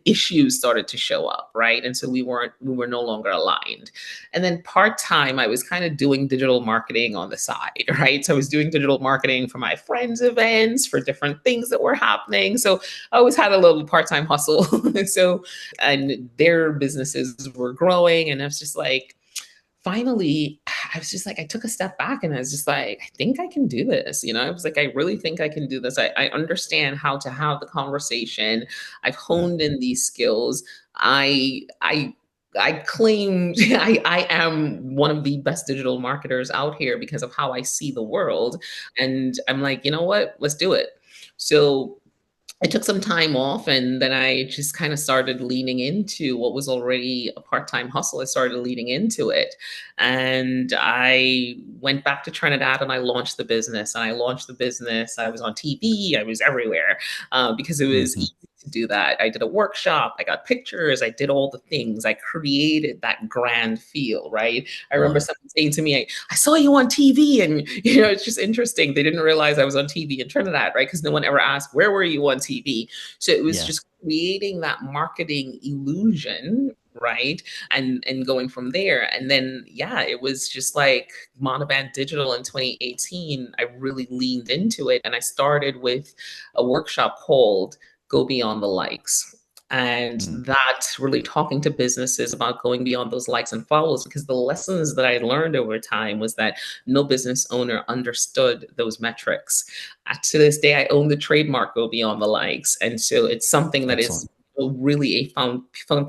A: issues started to show up, right? And so we were no longer aligned. And then part time, I was kind of doing digital marketing on the side, right? So I was doing digital marketing for my friends' events, for different things that were happening. So I always had a little part time hustle. And their businesses were growing, and I was just like, finally, I was just like, I took a step back and I was just like, I think I can do this. I was like, I really think I can do this. I understand how to have the conversation. I've
B: Right.
A: honed in these skills. I claim I am one of the best digital marketers out here because of how I see the world. And I'm like, you know what? Let's do it. So I took some time off and then I just kind of started leaning into what was already a part-time hustle. I started leaning into it. And I went back to Trinidad and I launched the business. And I launched the business. I was on TV, I was everywhere because it was
B: Mhm.
A: easy to do that. I did a workshop, I got pictures, I did all the things. I created that grand feel, right? I remember
B: Right.
A: someone saying to me, I saw you on TV. And, it's just interesting. They didn't realize I was on TV in Trinidad, right? Because no one ever asked, where were you on TV? So it was
B: Yeah.
A: just creating that marketing illusion, right? And going from there. And then, yeah, it was just like Monovan Digital in 2018. I really leaned into it. And I started with a workshop called Go Beyond the Likes. And
B: Mm.
A: that's really talking to businesses about going beyond those likes and follows, because the lessons that I learned over time was that no business owner understood those metrics. To this day, I own the trademark Go Beyond the Likes. And so it's something that
B: Excellent.
A: is really a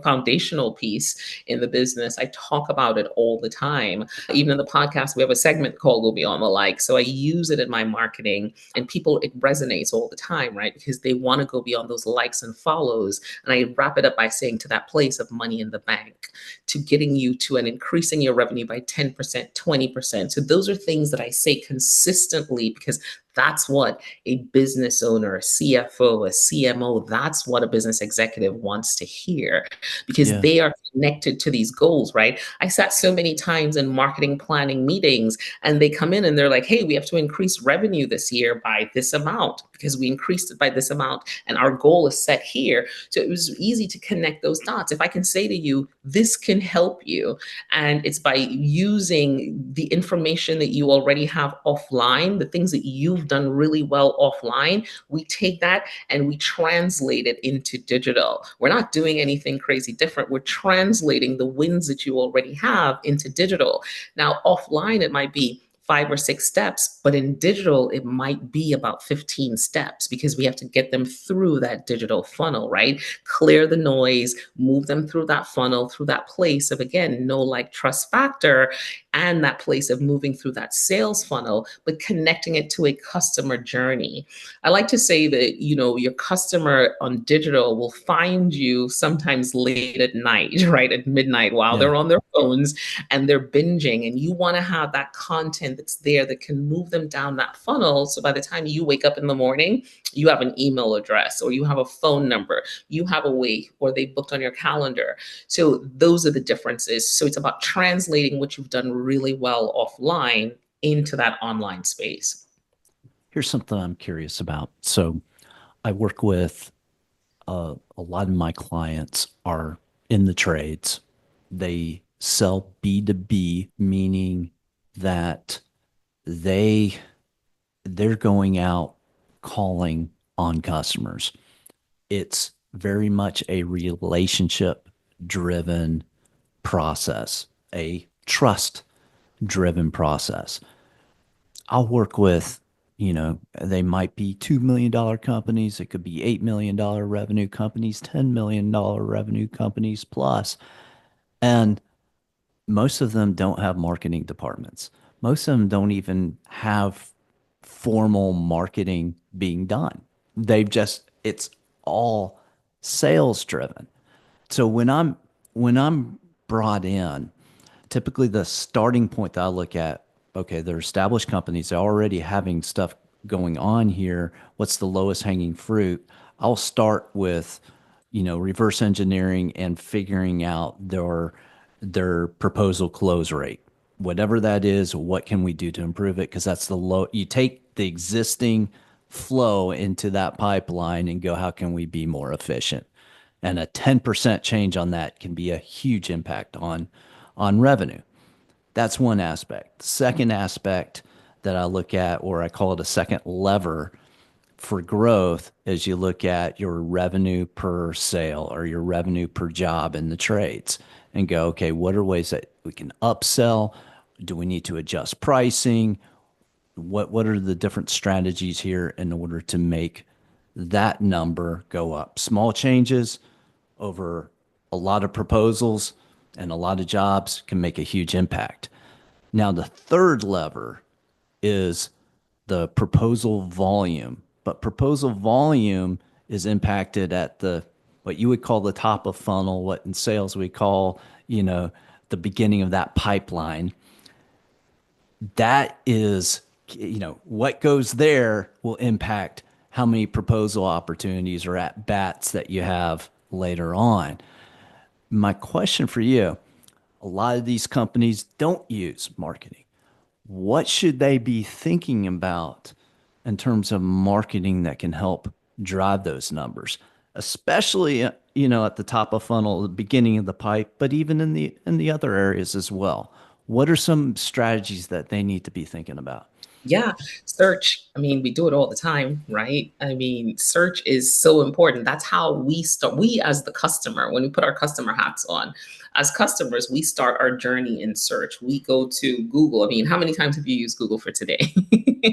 A: foundational piece in the business. I talk about it all the time. Even in the podcast, we have a segment called Go Beyond the Likes. So I use it in my marketing, and people, it resonates all the time, right? Because they want to go beyond those likes and follows. And I wrap it up by saying to that place of money in the bank, to getting you to an increasing your revenue by 10%, 20%. So those are things that I say consistently because that's what a business owner, a CFO, a CMO, that's what a business executive wants to hear, because
B: Yeah.
A: they are connected to these goals, right? I sat so many times in marketing planning meetings, and they come in and they're like, hey, we have to increase revenue this year by this amount because we increased it by this amount and our goal is set here. So it was easy to connect those dots. If I can say to you, this can help you, and it's by using the information that you already have offline, the things that you've done really well offline, we take that and we translate it into digital. We're not doing anything crazy different. We're translating the wins that you already have into digital. Now, offline, it might be 5 or 6 steps, but in digital, it might be about 15 steps because we have to get them through that digital funnel, right? Clear the noise, move them through that funnel, through that place of, again, know, like, trust factor, and that place of moving through that sales funnel, but connecting it to a customer journey. I like to say that, your customer on digital will find you sometimes late at night, right? At midnight while
B: Yeah.
A: they're on their phones and they're binging, and you want to have that content that's there that can move them down that funnel. So by the time you wake up in the morning, you have an email address or you have a phone number, you have a way, or they booked on your calendar. So those are the differences. So it's about translating what you've done really well offline into that online space.
B: Here's something I'm curious about. So I work with a lot of my clients are in the trades. They sell B2B, meaning that they they're going out calling on customers. It's very much a relationship driven process, a trust driven process. I'll work with, they might be $2 million companies. It could be $8 million revenue companies, $10 million revenue companies plus. And most of them don't have marketing departments. Most of them don't even have formal marketing being done. It's all sales driven. So when I'm brought in, typically the starting point that I look at, okay, they're established companies, they're already having stuff going on here. What's the lowest hanging fruit? I'll start with, reverse engineering and figuring out their proposal close rate. Whatever that is, what can we do to improve it? Because that's the low. You take the existing flow into that pipeline and go, how can we be more efficient? And a 10% change on that can be a huge impact on revenue. That's one aspect. The second aspect that I look at, or I call it a second lever for growth, is you look at your revenue per sale or your revenue per job in the trades and go, okay, what are ways that we can upsell? Do we need to adjust pricing? What are the different strategies here in order to make that number go up? Small changes over a lot of proposals and a lot of jobs can make a huge impact. Now, the third lever is the proposal volume, but proposal volume is impacted at the what you would call the top of funnel, what in sales we call, the beginning of that pipeline. That is, what goes there will impact how many proposal opportunities or at bats that you have later on. My question for you, a lot of these companies don't use marketing. What should they be thinking about in terms of marketing that can help drive those numbers, especially at the top of funnel, the beginning of the pipe, but even in the other areas as well? What are some strategies that they need to be thinking about?
A: Yeah, search. I mean, we do it all the time, right? I mean, search is so important. That's how we start. We, as the customer, when we put our customer hats on, as customers, we start our journey in search. We go to Google. I mean, how many times have you used Google for today?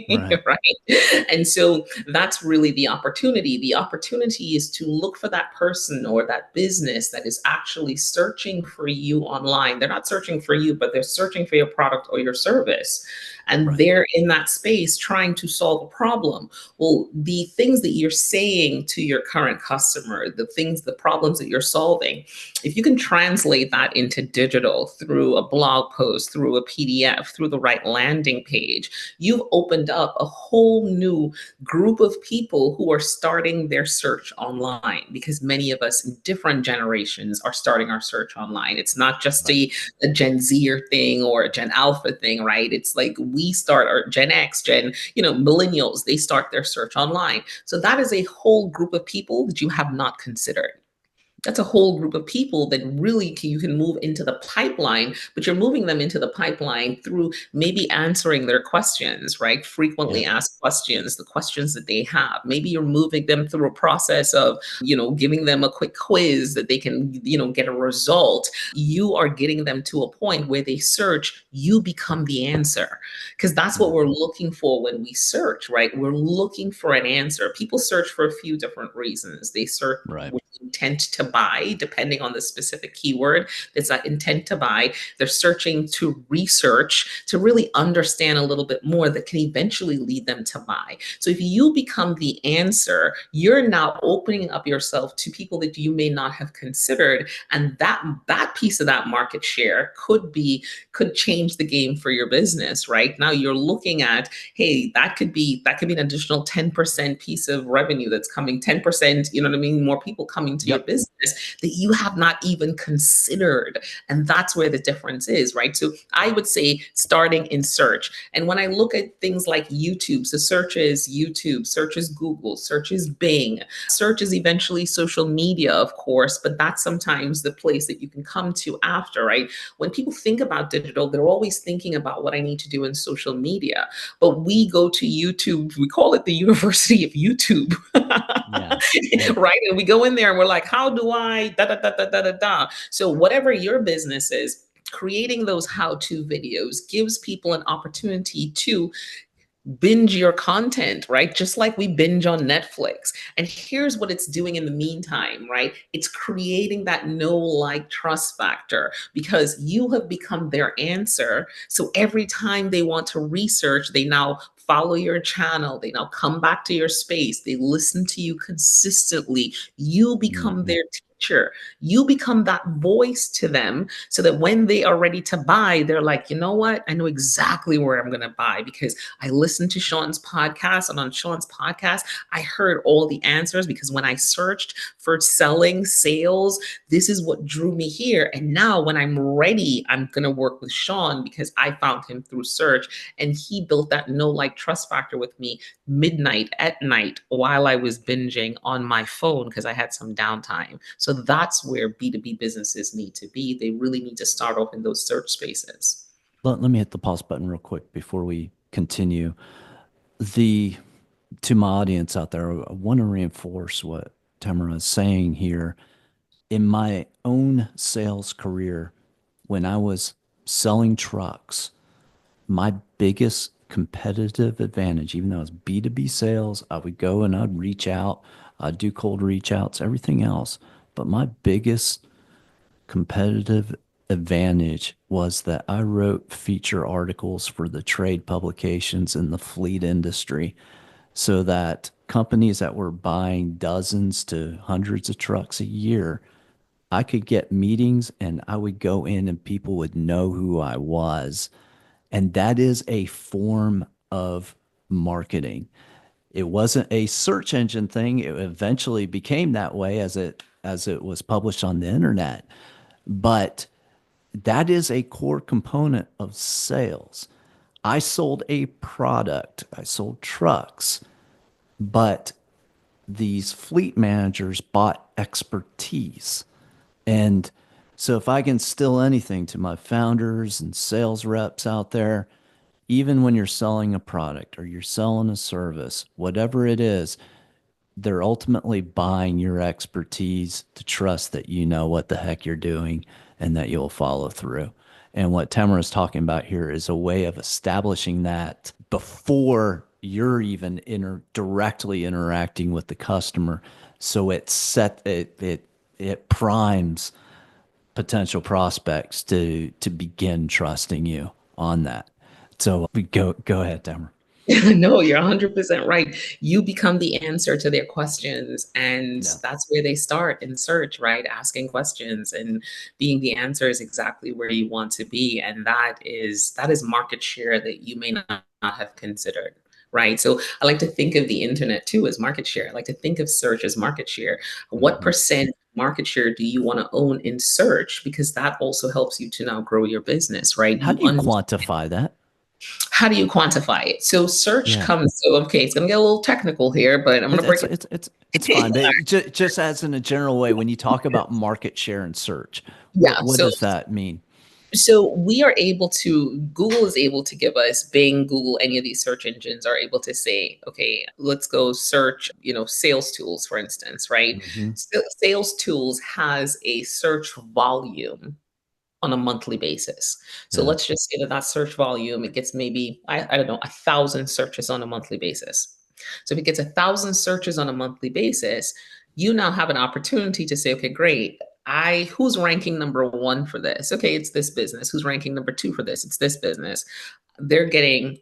B: Right.
A: Right. And so that's really the opportunity. The opportunity is to look for that person or that business that is actually searching for you online. They're not searching for you, but they're searching for your product or your service. and
B: Right.
A: they're in that space trying to solve a problem. Well, the things that you're saying to your current customer, the problems that you're solving, if you can translate that into digital through a blog post, through a PDF, through the right landing page, you've opened up a whole new group of people who are starting their search online, because many of us in different generations are starting our search online. It's not just
B: Right.
A: a Gen Zer thing or a Gen Alpha thing, right? It's like we start our Gen X, millennials, they start their search online. So that is a whole group of people that you have not considered. That's a whole group of people that really you can move into the pipeline, but you're moving them into the pipeline through maybe answering their questions, right? Frequently
B: Yep.
A: asked questions, the questions that they have. Maybe you're moving them through a process of, giving them a quick quiz that they can, get a result. You are getting them to a point where they search, you become the answer. Because that's what
B: Mm.
A: we're looking for when we search, right? We're looking for an answer. People search for a few different reasons. They search
B: Right.
A: with intent to buy, depending on the specific keyword. It's that intent to buy. They're searching to research, to really understand a little bit more that can eventually lead them to buy. So if you become the answer, you're now opening up yourself to people that you may not have considered. And that piece of that market share could change the game for your business, right? Now you're looking at, hey, that could be an additional 10% piece of revenue that's coming, 10%, you know what I mean, more people coming to your
B: Yep.
A: business that you have not even considered. And that's where the difference is, right? So I would say starting in search. And when I look at things like YouTube, so search is YouTube, search is Google, search is Bing, search is eventually social media, of course, but that's sometimes the place that you can come to after, right? When people think about digital, they're always thinking about what I need to do in social media. But we go to YouTube, we call it the University of YouTube.
B: Yeah. Yep.
A: Right? And we go in there and we're like, how do I da da da da da da da? So whatever your business is, creating those how-to videos gives people an opportunity to binge your content, right? Just like we binge on Netflix. And here's what it's doing in the meantime, right? It's creating that know, like, trust factor, because you have become their answer. So every time they want to research, they now follow your channel, they now come back to your space, they listen to you consistently. You become
B: Hmm.
A: their teacher. You become that voice to them, so that when they are ready to buy, they're like, you know what? I know exactly where I'm going to buy because I listened to Sean's podcast, and on Sean's podcast, I heard all the answers, because when I searched for selling, sales, this is what drew me here. And now when I'm ready, I'm going to work with Sean because I found him through search, and he built that know, like, trust factor with me midnight at night while I was binging on my phone because I had some downtime. So that's where B2B businesses need to be. They really need to start off in those search spaces.
B: Let me hit the pause button real quick before we continue. The To my audience out there, I want to reinforce what Tamara is saying here. In my own sales career, when I was selling trucks, my biggest competitive advantage, even though it's B2B sales, I would go and I'd reach out, I'd do cold reach outs, everything else. But my biggest competitive advantage was that I wrote feature articles for the trade publications in the fleet industry, so that companies that were buying dozens to hundreds of trucks a year, I could get meetings and I would go in and people would know who I was. And that is a form of marketing. It wasn't a search engine thing. It eventually became that way as it was published on the internet. But that is a core component of sales. I sold a product. I sold trucks, but these fleet managers bought expertise. And so, if I can still anything to my founders and sales reps out there, even when you're selling a product or you're selling a service, whatever it is, they're ultimately buying your expertise to trust that you know what the heck you're doing and that you'll follow through. And what Tamara is talking about here is a way of establishing that before you're even directly interacting with the customer. So it primes potential prospects to begin trusting you on that. So we go ahead, Tamara.
A: No, you're 100% right. You become the answer to their questions, and
B: Yeah.
A: that's where they start in search, right? Asking questions and being the answer is exactly where you want to be, and that is market share that you may not have considered. Right. So I like to think of the internet too as market share. I like to think of search as market share. What
B: Hmm.
A: percent market share do you want to own in search? Because that also helps you to now grow your business, right?
B: How
A: You
B: do you quantify that?
A: How do you quantify it? So search
B: Yeah.
A: comes, so okay, it's gonna get a little technical here, but I'm
B: It,
A: gonna break
B: it's
A: it.
B: it's it's it's fine, but just as in a general way, when you talk about market share and search,
A: Yeah,
B: what does that mean?
A: we are able to, Google is able to give us, Bing, Google, any of these search engines are able to say, okay, let's go search, sales tools, for instance, right?
B: Hmm.
A: So sales tools has a search volume on a monthly basis. So
B: Yeah.
A: let's just say that search volume, it gets maybe, I don't know, 1,000 searches on a monthly basis. So if it gets 1,000 searches on a monthly basis, you now have an opportunity to say, okay, great. Who's ranking number one for this? Okay, it's this business. Who's ranking number two for this? It's this business. They're getting,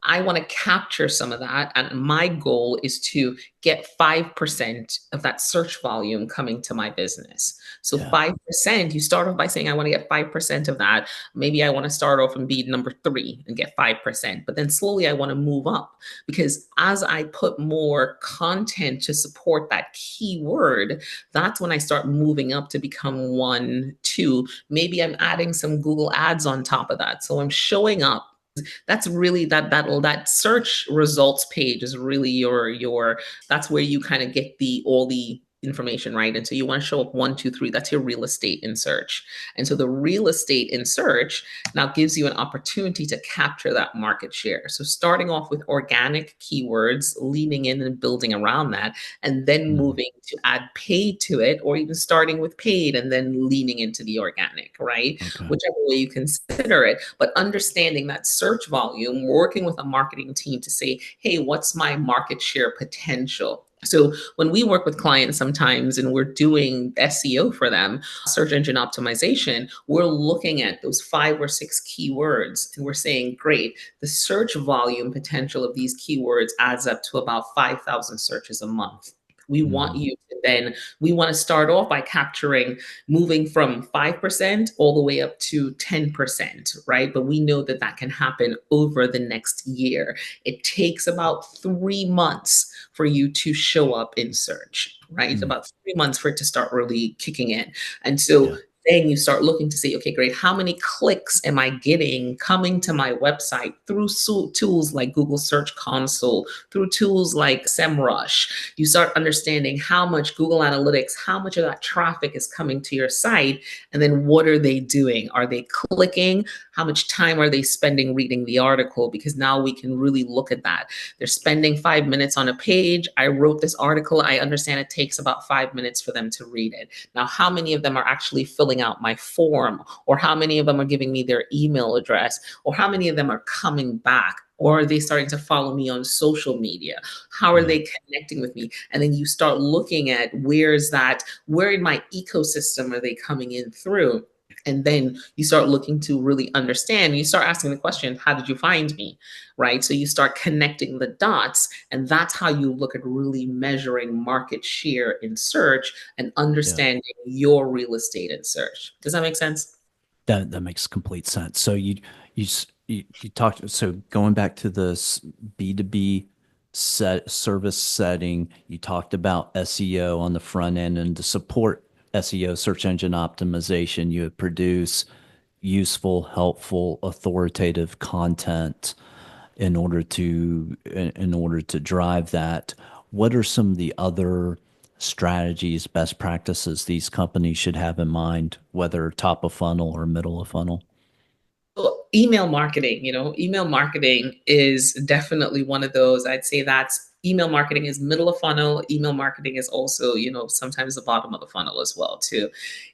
A: I want to capture some of that. And my goal is to get 5% of that search volume coming to my business. So
B: Yeah.
A: 5%, you start off by saying, I want to get 5% of that. Maybe I want to start off and be number three and get 5%. But then slowly I want to move up, because as I put more content to support that keyword, that's when I start moving up to become one, two. Maybe I'm adding some Google ads on top of that. So I'm showing up. That's really that search results page is really your that's where you kind of get the all the information, right? And so you want to show up one, two, three. That's your real estate in search. And so the real estate in search now gives you an opportunity to capture that market share. So starting off with organic keywords, leaning in and building around that, and then
B: Mhm.
A: moving to add paid to it, or even starting with paid and then leaning into the organic, right?
B: Okay.
A: Whichever way you consider it. But understanding that search volume, working with a marketing team to say, hey, what's my market share potential? So when we work with clients sometimes and we're doing SEO for them, search engine optimization, we're looking at those 5 or 6 keywords and we're saying, great, the search volume potential of these keywords adds up to about 5,000 searches a month. We want
B: Mhm.
A: you to then, we want to start off by capturing, moving from 5% all the way up to 10%, right? But we know that that can happen over the next year. It takes about 3 months for you to show up in search, right?
B: Mm.
A: About 3 months for it to start really kicking in. And so
B: Yeah.
A: then you start looking to see, okay, great, how many clicks am I getting coming to my website through tools like Google Search Console, through tools like SEMrush? You start understanding how much Google Analytics, how much of that traffic is coming to your site, and then what are they doing? Are they clicking? How much time are they spending reading the article? Because now we can really look at that. They're spending 5 minutes on a page. I wrote this article. I understand it takes about 5 minutes for them to read it. Now, how many of them are actually filling out my form? Or how many of them are giving me their email address? Or how many of them are coming back? Or are they starting to follow me on social media? How are
B: Yeah.
A: they connecting with me? And then you start looking at where in my ecosystem are they coming in through? And then you start looking to really understand. You start asking the question, how did you find me? Right? So you start connecting the dots. And that's how you look at really measuring market share in search and
B: Yeah.
A: understanding your real estate in search. Does that make sense?
B: That makes complete sense. So you talked, so going back to this B2B service setting, you talked about SEO on the front end, and to support SEO, search engine optimization, you would produce useful, helpful, authoritative content in order to drive that. What are some of the other strategies, best practices these companies should have in mind, whether top of funnel or middle of funnel?
A: Well, email marketing, email marketing is definitely one of those. I'd say that's email marketing is middle of funnel. Email marketing is also, sometimes the bottom of the funnel as well, too.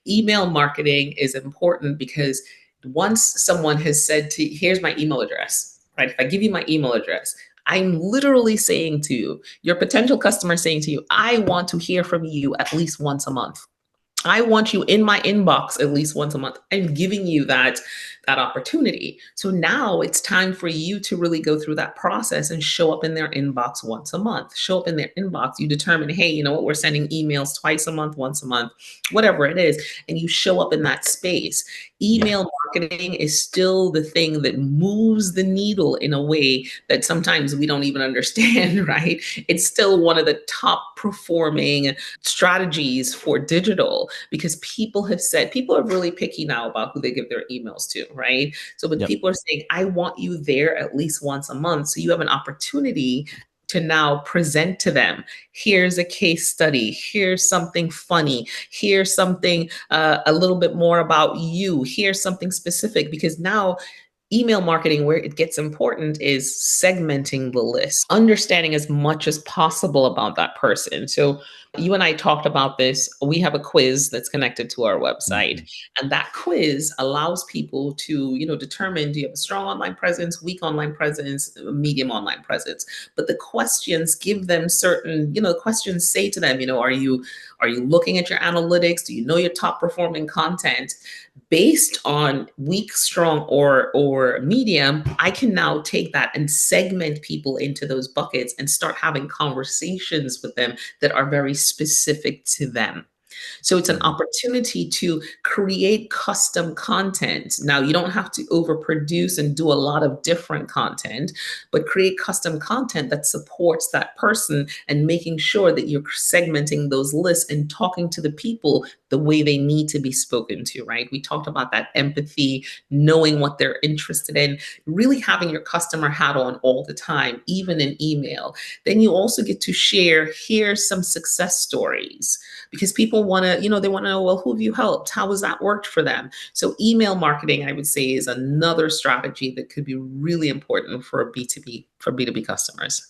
A: Email marketing is important because once someone has said to, here's my email address, right? If I give you my email address, I'm literally saying to you, your potential customer saying to you, I want to hear from you at least once a month. I want you in my inbox at least once a month. I'm giving you that opportunity. So now it's time for you to really go through that process and show up in their inbox once a month. Show up in their inbox. You determine, hey, you know what, we're sending emails twice a month, once a month, whatever it is, and you show up in that space.
B: Yeah.
A: Email marketing is still the thing that moves the needle in a way that sometimes we don't even understand, right? It's still one of the top performing strategies for digital because people are really picky now about who they give their emails to, right? So when
B: Yep.
A: people are saying, I want you there at least once a month, so you have an opportunity to now present to them, here's a case study, here's something funny, here's something a little bit more about you, here's something specific, because now email marketing, where it gets important, is segmenting the list, understanding as much as possible about that person. So you and I talked about this. We have a quiz that's connected to our website,
B: Mhm.
A: and that quiz allows people to, determine, do you have a strong online presence, weak online presence, medium online presence. But the questions give them certain, questions say to them, are you looking at your analytics? Do you know your top performing content? Based on weak, strong, or medium, I can now take that and segment people into those buckets and start having conversations with them that are very specific to them. So it's an
B: Mhm.
A: opportunity to create custom content. Now, you don't have to overproduce and do a lot of different content, but create custom content that supports that person and making sure that you're segmenting those lists and talking to the people the way they need to be spoken to, right? We talked about that empathy, knowing what they're interested in, really having your customer hat on all the time, even in email. Then you also get to share, here's some success stories, because people want to, they want to know, well, who have you helped? How has that worked for them? So email marketing, I would say, is another strategy that could be really important for B2B customers.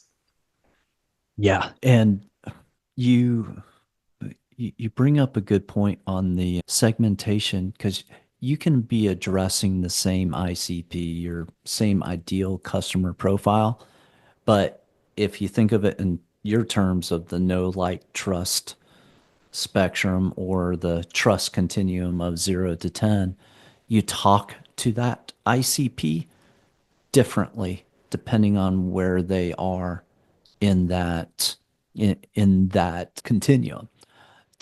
B: Yeah. And you you bring up a good point on the segmentation because you can be addressing the same ICP, your same ideal customer profile, but if you think of it in your terms of the know, like, trust spectrum or the trust continuum of 0 to 10, you talk to that ICP differently depending on where they are in that continuum.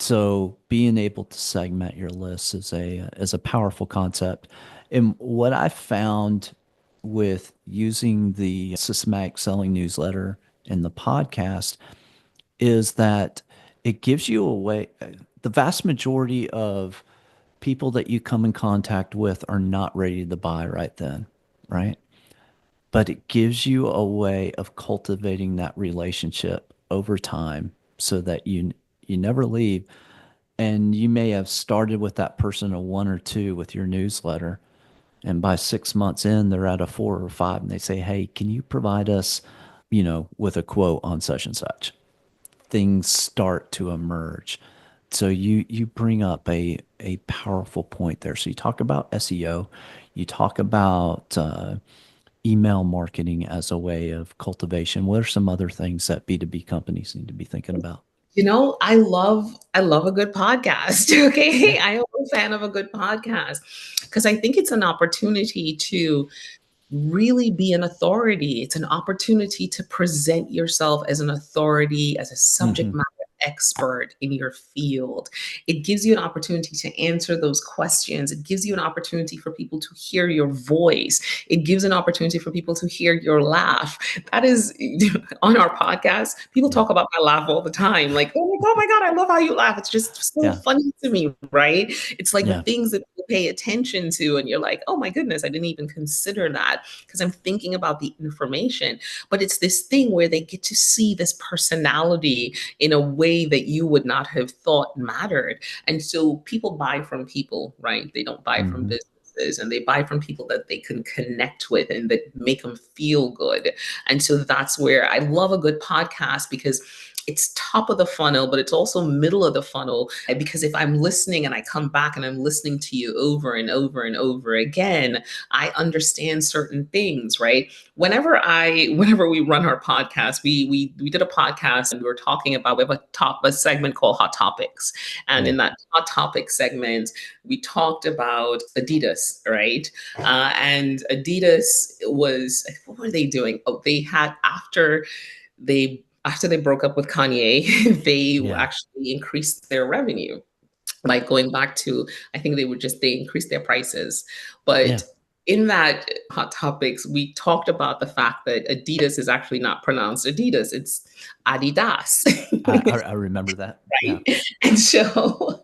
B: So being able to segment your list is a powerful concept. And what I found with using the systematic selling newsletter and the podcast is that it gives you a way. The vast majority of people that you come in contact with are not ready to buy right then, right? But it gives you a way of cultivating that relationship over time so that you never leave. And you may have started with that person a one or two with your newsletter, and by 6 months in they're at a four or five, and they say, hey, can you provide us, with a quote on such and such. Things start to emerge. So you bring up a powerful point there. So you talk about SEO, you talk about email marketing as a way of cultivation. What are some other things that B2B companies need to be thinking about?
A: I love a good podcast.
B: Yeah.
A: Okay. I am a fan of a good podcast because I think it's an opportunity to really be an authority. It's an opportunity to present yourself as an authority, as a subject
B: Hmm.
A: matter expert in your field. It gives you an opportunity to answer those questions. It gives you an opportunity for people to hear your voice. It gives an opportunity for people to hear your laugh. That is on our podcast. People
B: Yeah.
A: talk about my laugh all the time. Like, oh my God, I love how you laugh. It's just so
B: Yeah.
A: funny to me, right? It's like the
B: Yeah.
A: things that you pay attention to, and you're like, oh my goodness, I didn't even consider that because I'm thinking about the information. But it's this thing where they get to see this personality in a way that you would not have thought mattered. And so people buy from people, right? They don't buy from
B: Hmm.
A: businesses, and they buy from people that they can connect with and that make them feel good. And so that's where I love a good podcast, because it's top of the funnel, but it's also middle of the funnel. Because if I'm listening and I come back and I'm listening to you over and over and over again, I understand certain things, right? Whenever we run our podcast, we did a podcast and we were talking about, we have a segment called Hot Topics. And
B: Yeah.
A: in that Hot Topic segment, we talked about Adidas, right? And Adidas was, what were they doing? Oh, they had, after they broke up with Kanye, they
B: Yeah.
A: actually increased their revenue, like going back to, I think they increased their prices.
B: Yeah.
A: But in that Hot Topics, we talked about the fact that Adidas is actually not pronounced Adidas, it's Adidas.
B: I remember that. Yeah.
A: Right? And so,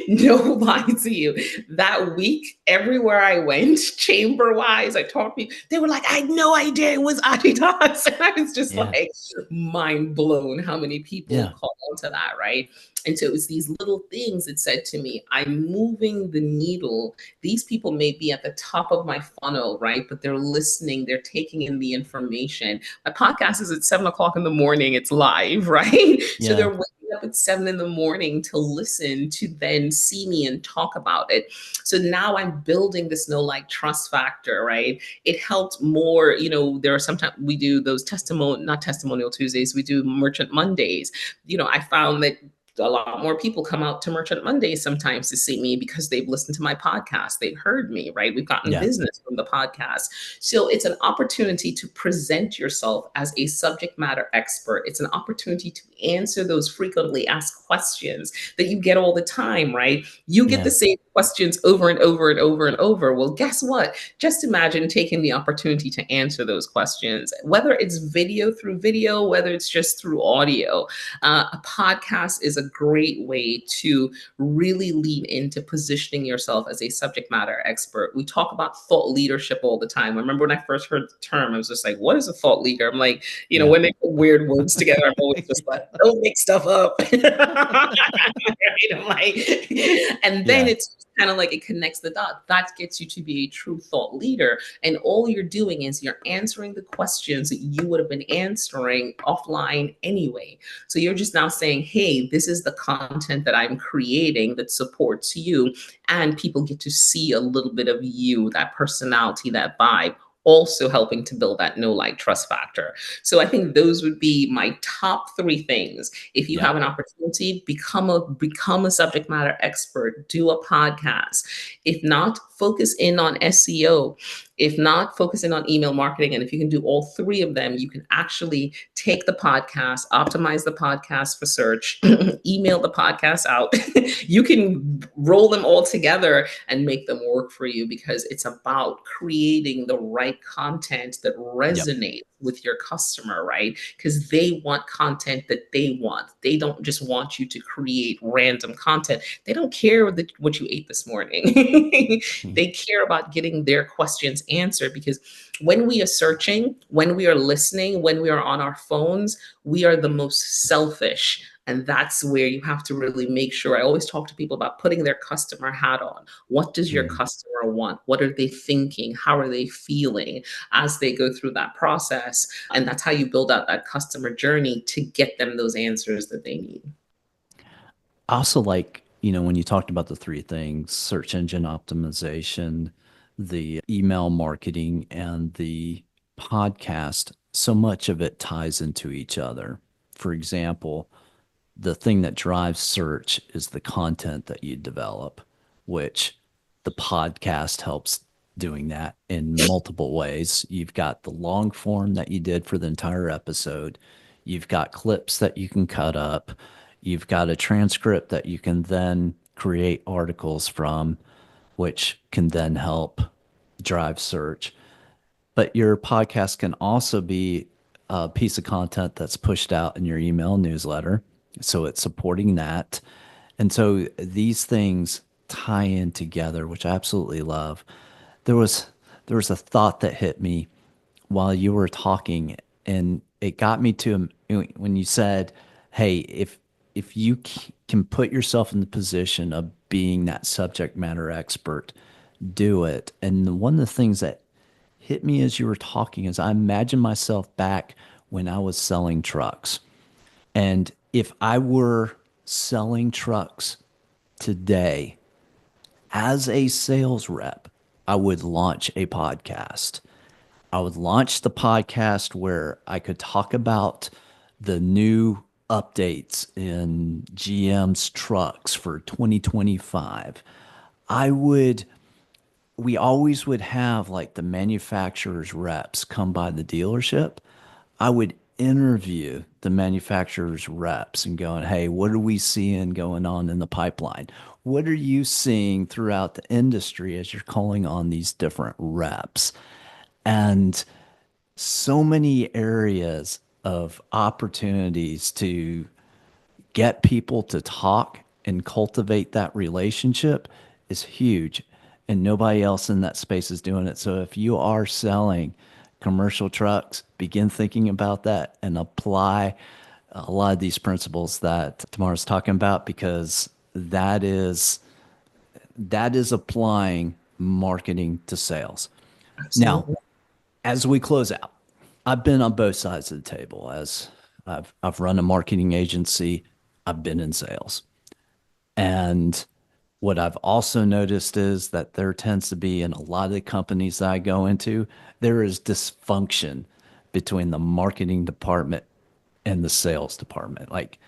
A: no lie to you, that week, everywhere I went, chamber wise, I talked to people, they were like, I had no idea it was Adidas. And I was just
B: Yeah.
A: like, mind blown how many people
B: Yeah.
A: caught on to that, right? And so it was these little things that said to me, I'm moving the needle. These people may be at the top of my funnel, right? But they're listening, they're taking in the information. My podcast is at 7 o'clock in the morning, it's live, right? So
B: Yeah.
A: they're waking up at 7 in the morning to listen, to then see me and talk about it. So now I'm building this know, like, trust factor, right? It helped more, there are sometimes we do those not testimonial Tuesdays, we do merchant Mondays. I found that a lot more people come out to Merchant Mondays sometimes to see me because they've listened to my podcast. They've heard me, right? We've gotten
B: Yeah.
A: business from the podcast. So it's an opportunity to present yourself as a subject matter expert. It's an opportunity to answer those frequently asked questions that you get all the time, right? You get the
B: Yeah.
A: same questions over and over and over and over. Well, guess what? Just imagine taking the opportunity to answer those questions, whether it's through video, whether it's just through audio. A podcast is a great way to really lean into positioning yourself as a subject matter expert. We talk about thought leadership all the time. I remember when I first heard the term, I was just like, what is a thought leader? I'm like,
B: Yeah.
A: when they put weird words together, I'm always just like, don't make stuff up. I'm like, and then
B: Yeah.
A: it's kind of like it connects the dot. That gets you to be a true thought leader. And all you're doing is you're answering the questions that you would have been answering offline anyway. So you're just now saying, hey, this is the content that I'm creating that supports you. And people get to see a little bit of you, that personality, that vibe, also helping to build that know, like, trust factor. So I think those would be my top three things. If you
B: Yeah.
A: have an opportunity, become a subject matter expert, do a podcast. If not, focus in on SEO. If not, focus in on email marketing. And if you can do all three of them, you can actually take the podcast, optimize the podcast for search, email the podcast out. You can roll them all together and make them work for you, because it's about creating the right content that
B: Yep.
A: resonates with your customer, right? Because they want content that they want. They don't just want you to create random content. They don't care what you ate this morning.
B: Mm.
A: They care about getting their questions answered, because when we are searching, when we are listening, when we are on our phones, we are the most selfish. And that's where you have to really make sure. I always talk to people about putting their customer hat on. What does your
B: Mhm.
A: customer want? What are they thinking? How are they feeling as they go through that process? And that's how you build out that customer journey to get them those answers that they need.
B: I also like, when you talked about the three things, search engine optimization, the email marketing, and the podcast, so much of it ties into each other. For example, the thing that drives search is the content that you develop, which the podcast helps doing that in multiple ways. You've got the long form that you did for the entire episode. You've got clips that you can cut up. You've got a transcript that you can then create articles from, which can then help drive search. But your podcast can also be a piece of content that's pushed out in your email newsletter. So it's supporting that. And so these things tie in together, which I absolutely love. There was there was a thought that hit me while you were talking, and it got me to when you said, "Hey, if you can put yourself in the position of being that subject matter expert, do it." And one of the things that hit me as you were talking is I imagine myself back when I was selling trucks. And If I were selling trucks today as a sales rep, I would launch a podcast. I would launch the podcast where I could talk about the new updates in GM's trucks for 2025. I would, we always would have like the manufacturer's reps come by the dealership. I would interview the manufacturer's reps and going, hey, what are we seeing going on in the pipeline? What are you seeing throughout the industry as you're calling on these different reps? And so many areas of opportunities to get people to talk and cultivate that relationship is huge. And nobody else in that space is doing it. So if you are selling commercial trucks, begin thinking about that and apply a lot of these principles that Tamara's talking about, because that is applying marketing to sales. Now,
A: Absolutely.
B: as we close out, I've been on both sides of the table. As I've run a marketing agency, I've been in sales. And what I've also noticed is that there tends to be in a lot of the companies that I go into, there is dysfunction between the marketing department and the sales department. Like,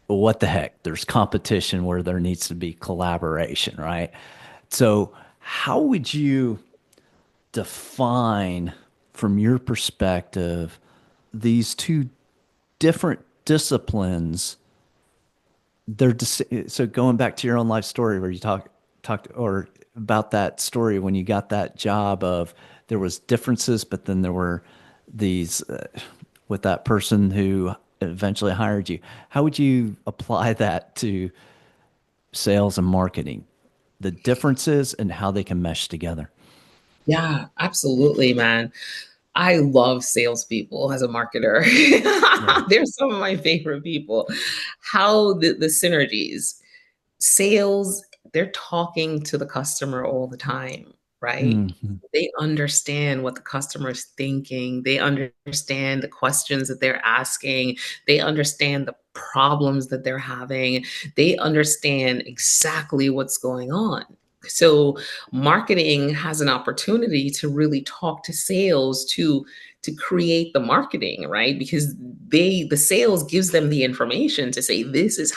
B: what the heck? There's competition where there needs to be collaboration, right? So, how would you define, from your perspective, these two different disciplines? So going back to your own life story where you talked or about that story when you got that job of there was differences, but then there were these with that person who eventually hired you. How would you apply that to sales and marketing? The differences and how they can mesh together.
A: Yeah, absolutely, man. I love salespeople as a marketer.
B: Yeah.
A: They're some of my favorite people. How the synergies, sales, they're talking to the customer all the time, right?
B: Mhm.
A: They understand what the customer is thinking. They understand the questions that they're asking. They understand the problems that they're having. They understand exactly what's going on. So marketing has an opportunity to really talk to sales to create the marketing, right? Because the sales gives them the information to say this is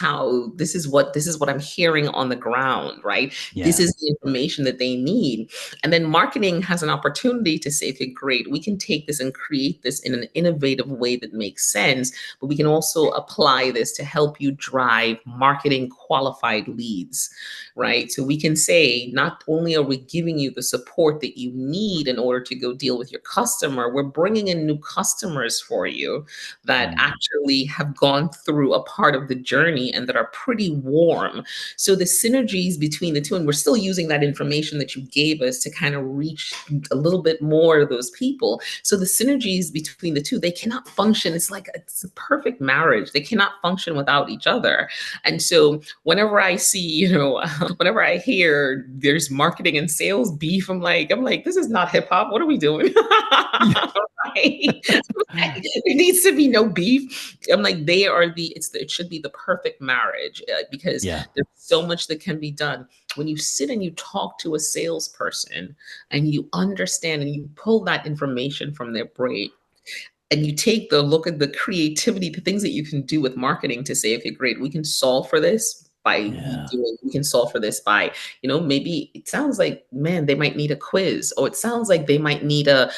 A: what I'm hearing on the ground, right? This
B: Yeah.
A: is the information that they need. And then marketing has an opportunity to say, okay, great, we can take this and create this in an innovative way that makes sense, but we can also apply this to help you drive marketing qualified leads, right? So we can say, not only are we giving you the support that you need in order to go deal with your customer, we're bringing in new customers for you that
B: Mm.
A: actually have gone through a part of the journey and that are pretty warm. So the synergies between the two, and we're still using that information that you gave us to kind of reach a little bit more of those people. So the synergies between the two, they cannot function. It's a perfect marriage. They cannot function without each other. And so whenever I see, whenever I hear there's marketing and sales beef, I'm like, this is not hip hop. What are we doing?
B: Yeah.
A: Right? There needs to be no beef. I'm like, it should be the perfect marriage, because
B: Yeah.
A: there's so much that can be done when you sit and you talk to a salesperson and you understand and you pull that information from their brain and you take the look at the creativity, the things that you can do with marketing to say, okay, great,
B: Yeah.
A: we can solve for this by, maybe it sounds like, man, they might need a quiz, or it sounds like they might need a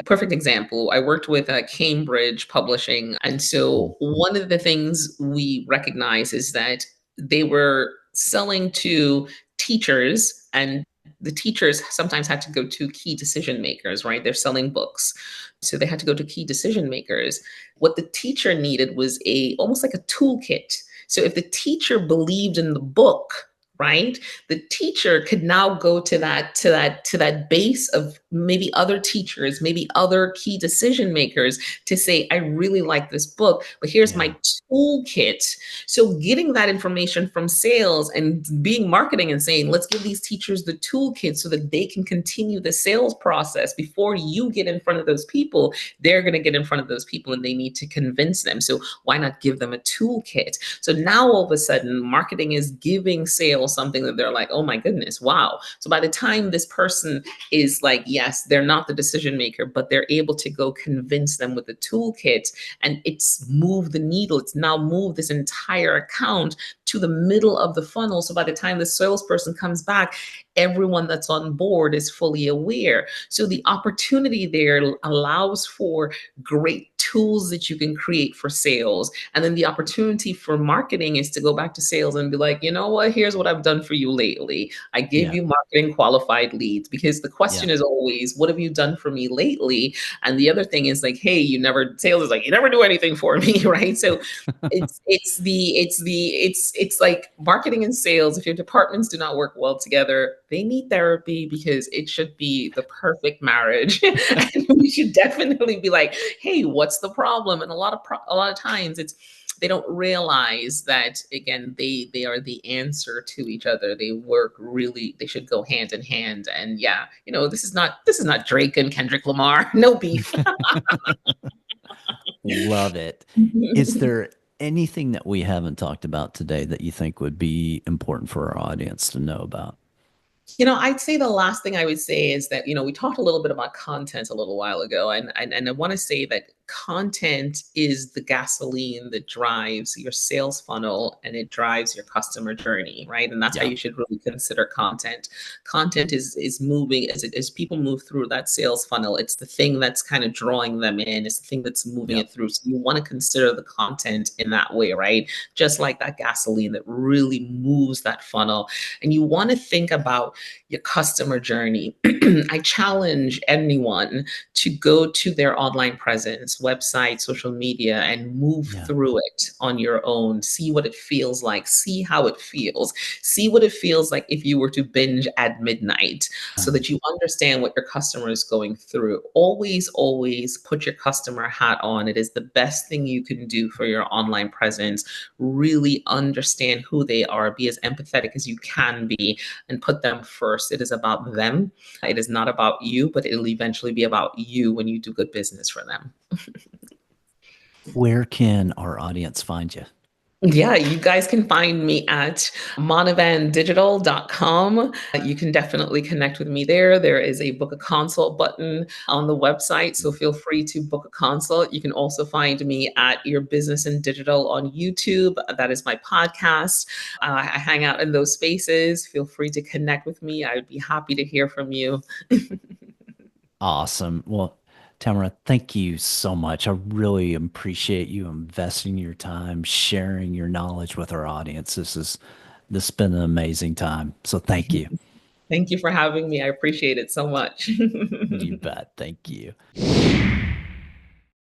A: perfect example. I worked with Cambridge Publishing. And
B: Mm.
A: so one of the things we recognize is that they were selling to teachers, and the teachers sometimes had to go to key decision makers, right? They're selling books. So they had to go to key decision makers. What the teacher needed was almost like a toolkit. So if the teacher believed in the book, right? The teacher could now go to that base of maybe other teachers, maybe other key decision makers to say, I really like this book, but here's
B: Yeah.
A: my toolkit. So getting that information from sales and being marketing and saying, let's give these teachers the toolkit so that they can continue the sales process before you get in front of those people. They're going to get in front of those people and they need to convince them. So why not give them a toolkit? So now all of a sudden, marketing is giving sales something that they're like, oh my goodness, wow. So by the time this person is like, yes, they're not the decision maker, but they're able to go convince them with the toolkit, and it's moved the needle. It's now moved this entire account to the middle of the funnel. So by the time the salesperson comes back, everyone that's on board is fully aware. So the opportunity there allows for great tools that you can create for sales. And then the opportunity for marketing is to go back to sales and be like, you know what, here's what I've done for you lately. I give
B: Yeah.
A: you marketing qualified leads, because the
B: Yeah.
A: question is always, what have you done for me lately? And the other thing is like, hey, sales is like, you never do anything for me, right? So it's like marketing and sales. If your departments do not work well together, they need therapy, because it should be the perfect marriage. And we should definitely be like, hey, what's the problem? And a lot of times they don't realize that, again, they are the answer to each other. They should go hand in hand. And yeah, this is not Drake and Kendrick Lamar. No beef.
B: Love it. Is there anything that we haven't talked about today that you think would be important for our audience to know about?
A: I'd say the last thing I would say is that, we talked a little bit about content a little while ago. And I want to say that content is the gasoline that drives your sales funnel and it drives your customer journey, right? And that's how
B: Yeah.
A: you should really consider content. Content is moving as people move through that sales funnel. It's the thing that's kind of drawing them in. It's the thing that's moving
B: Yeah.
A: it through. So you want to consider the content in that way, right? Just like that gasoline that really moves that funnel. And you want to think about your customer journey. I challenge anyone to go to their online presence, website, social media, and move
B: Yeah.
A: through it on your own. See what it feels like. See how it feels. See what it feels like if you were to binge at midnight, so that you understand what your customer is going through. Always, always put your customer hat on. It is the best thing you can do for your online presence. Really understand who they are, be as empathetic as you can be, and put them first. It is about them. It is not about you, but it'll eventually be about you when you do good business for them.
B: Where can our audience find you?
A: Yeah, you guys can find me at monovandigital.com. You can definitely connect with me there. There is a book a consult button on the website, so feel free to book a consult. You can also find me at Your Business in Digital on YouTube. That is my podcast. I hang out in those spaces. Feel free to connect with me. I would be happy to hear from you.
B: Awesome. Well, Tamara, thank you so much. I really appreciate you investing your time, sharing your knowledge with our audience. This has been an amazing time. So thank you.
A: Thank you for having me. I appreciate it so much.
B: You bet. Thank you.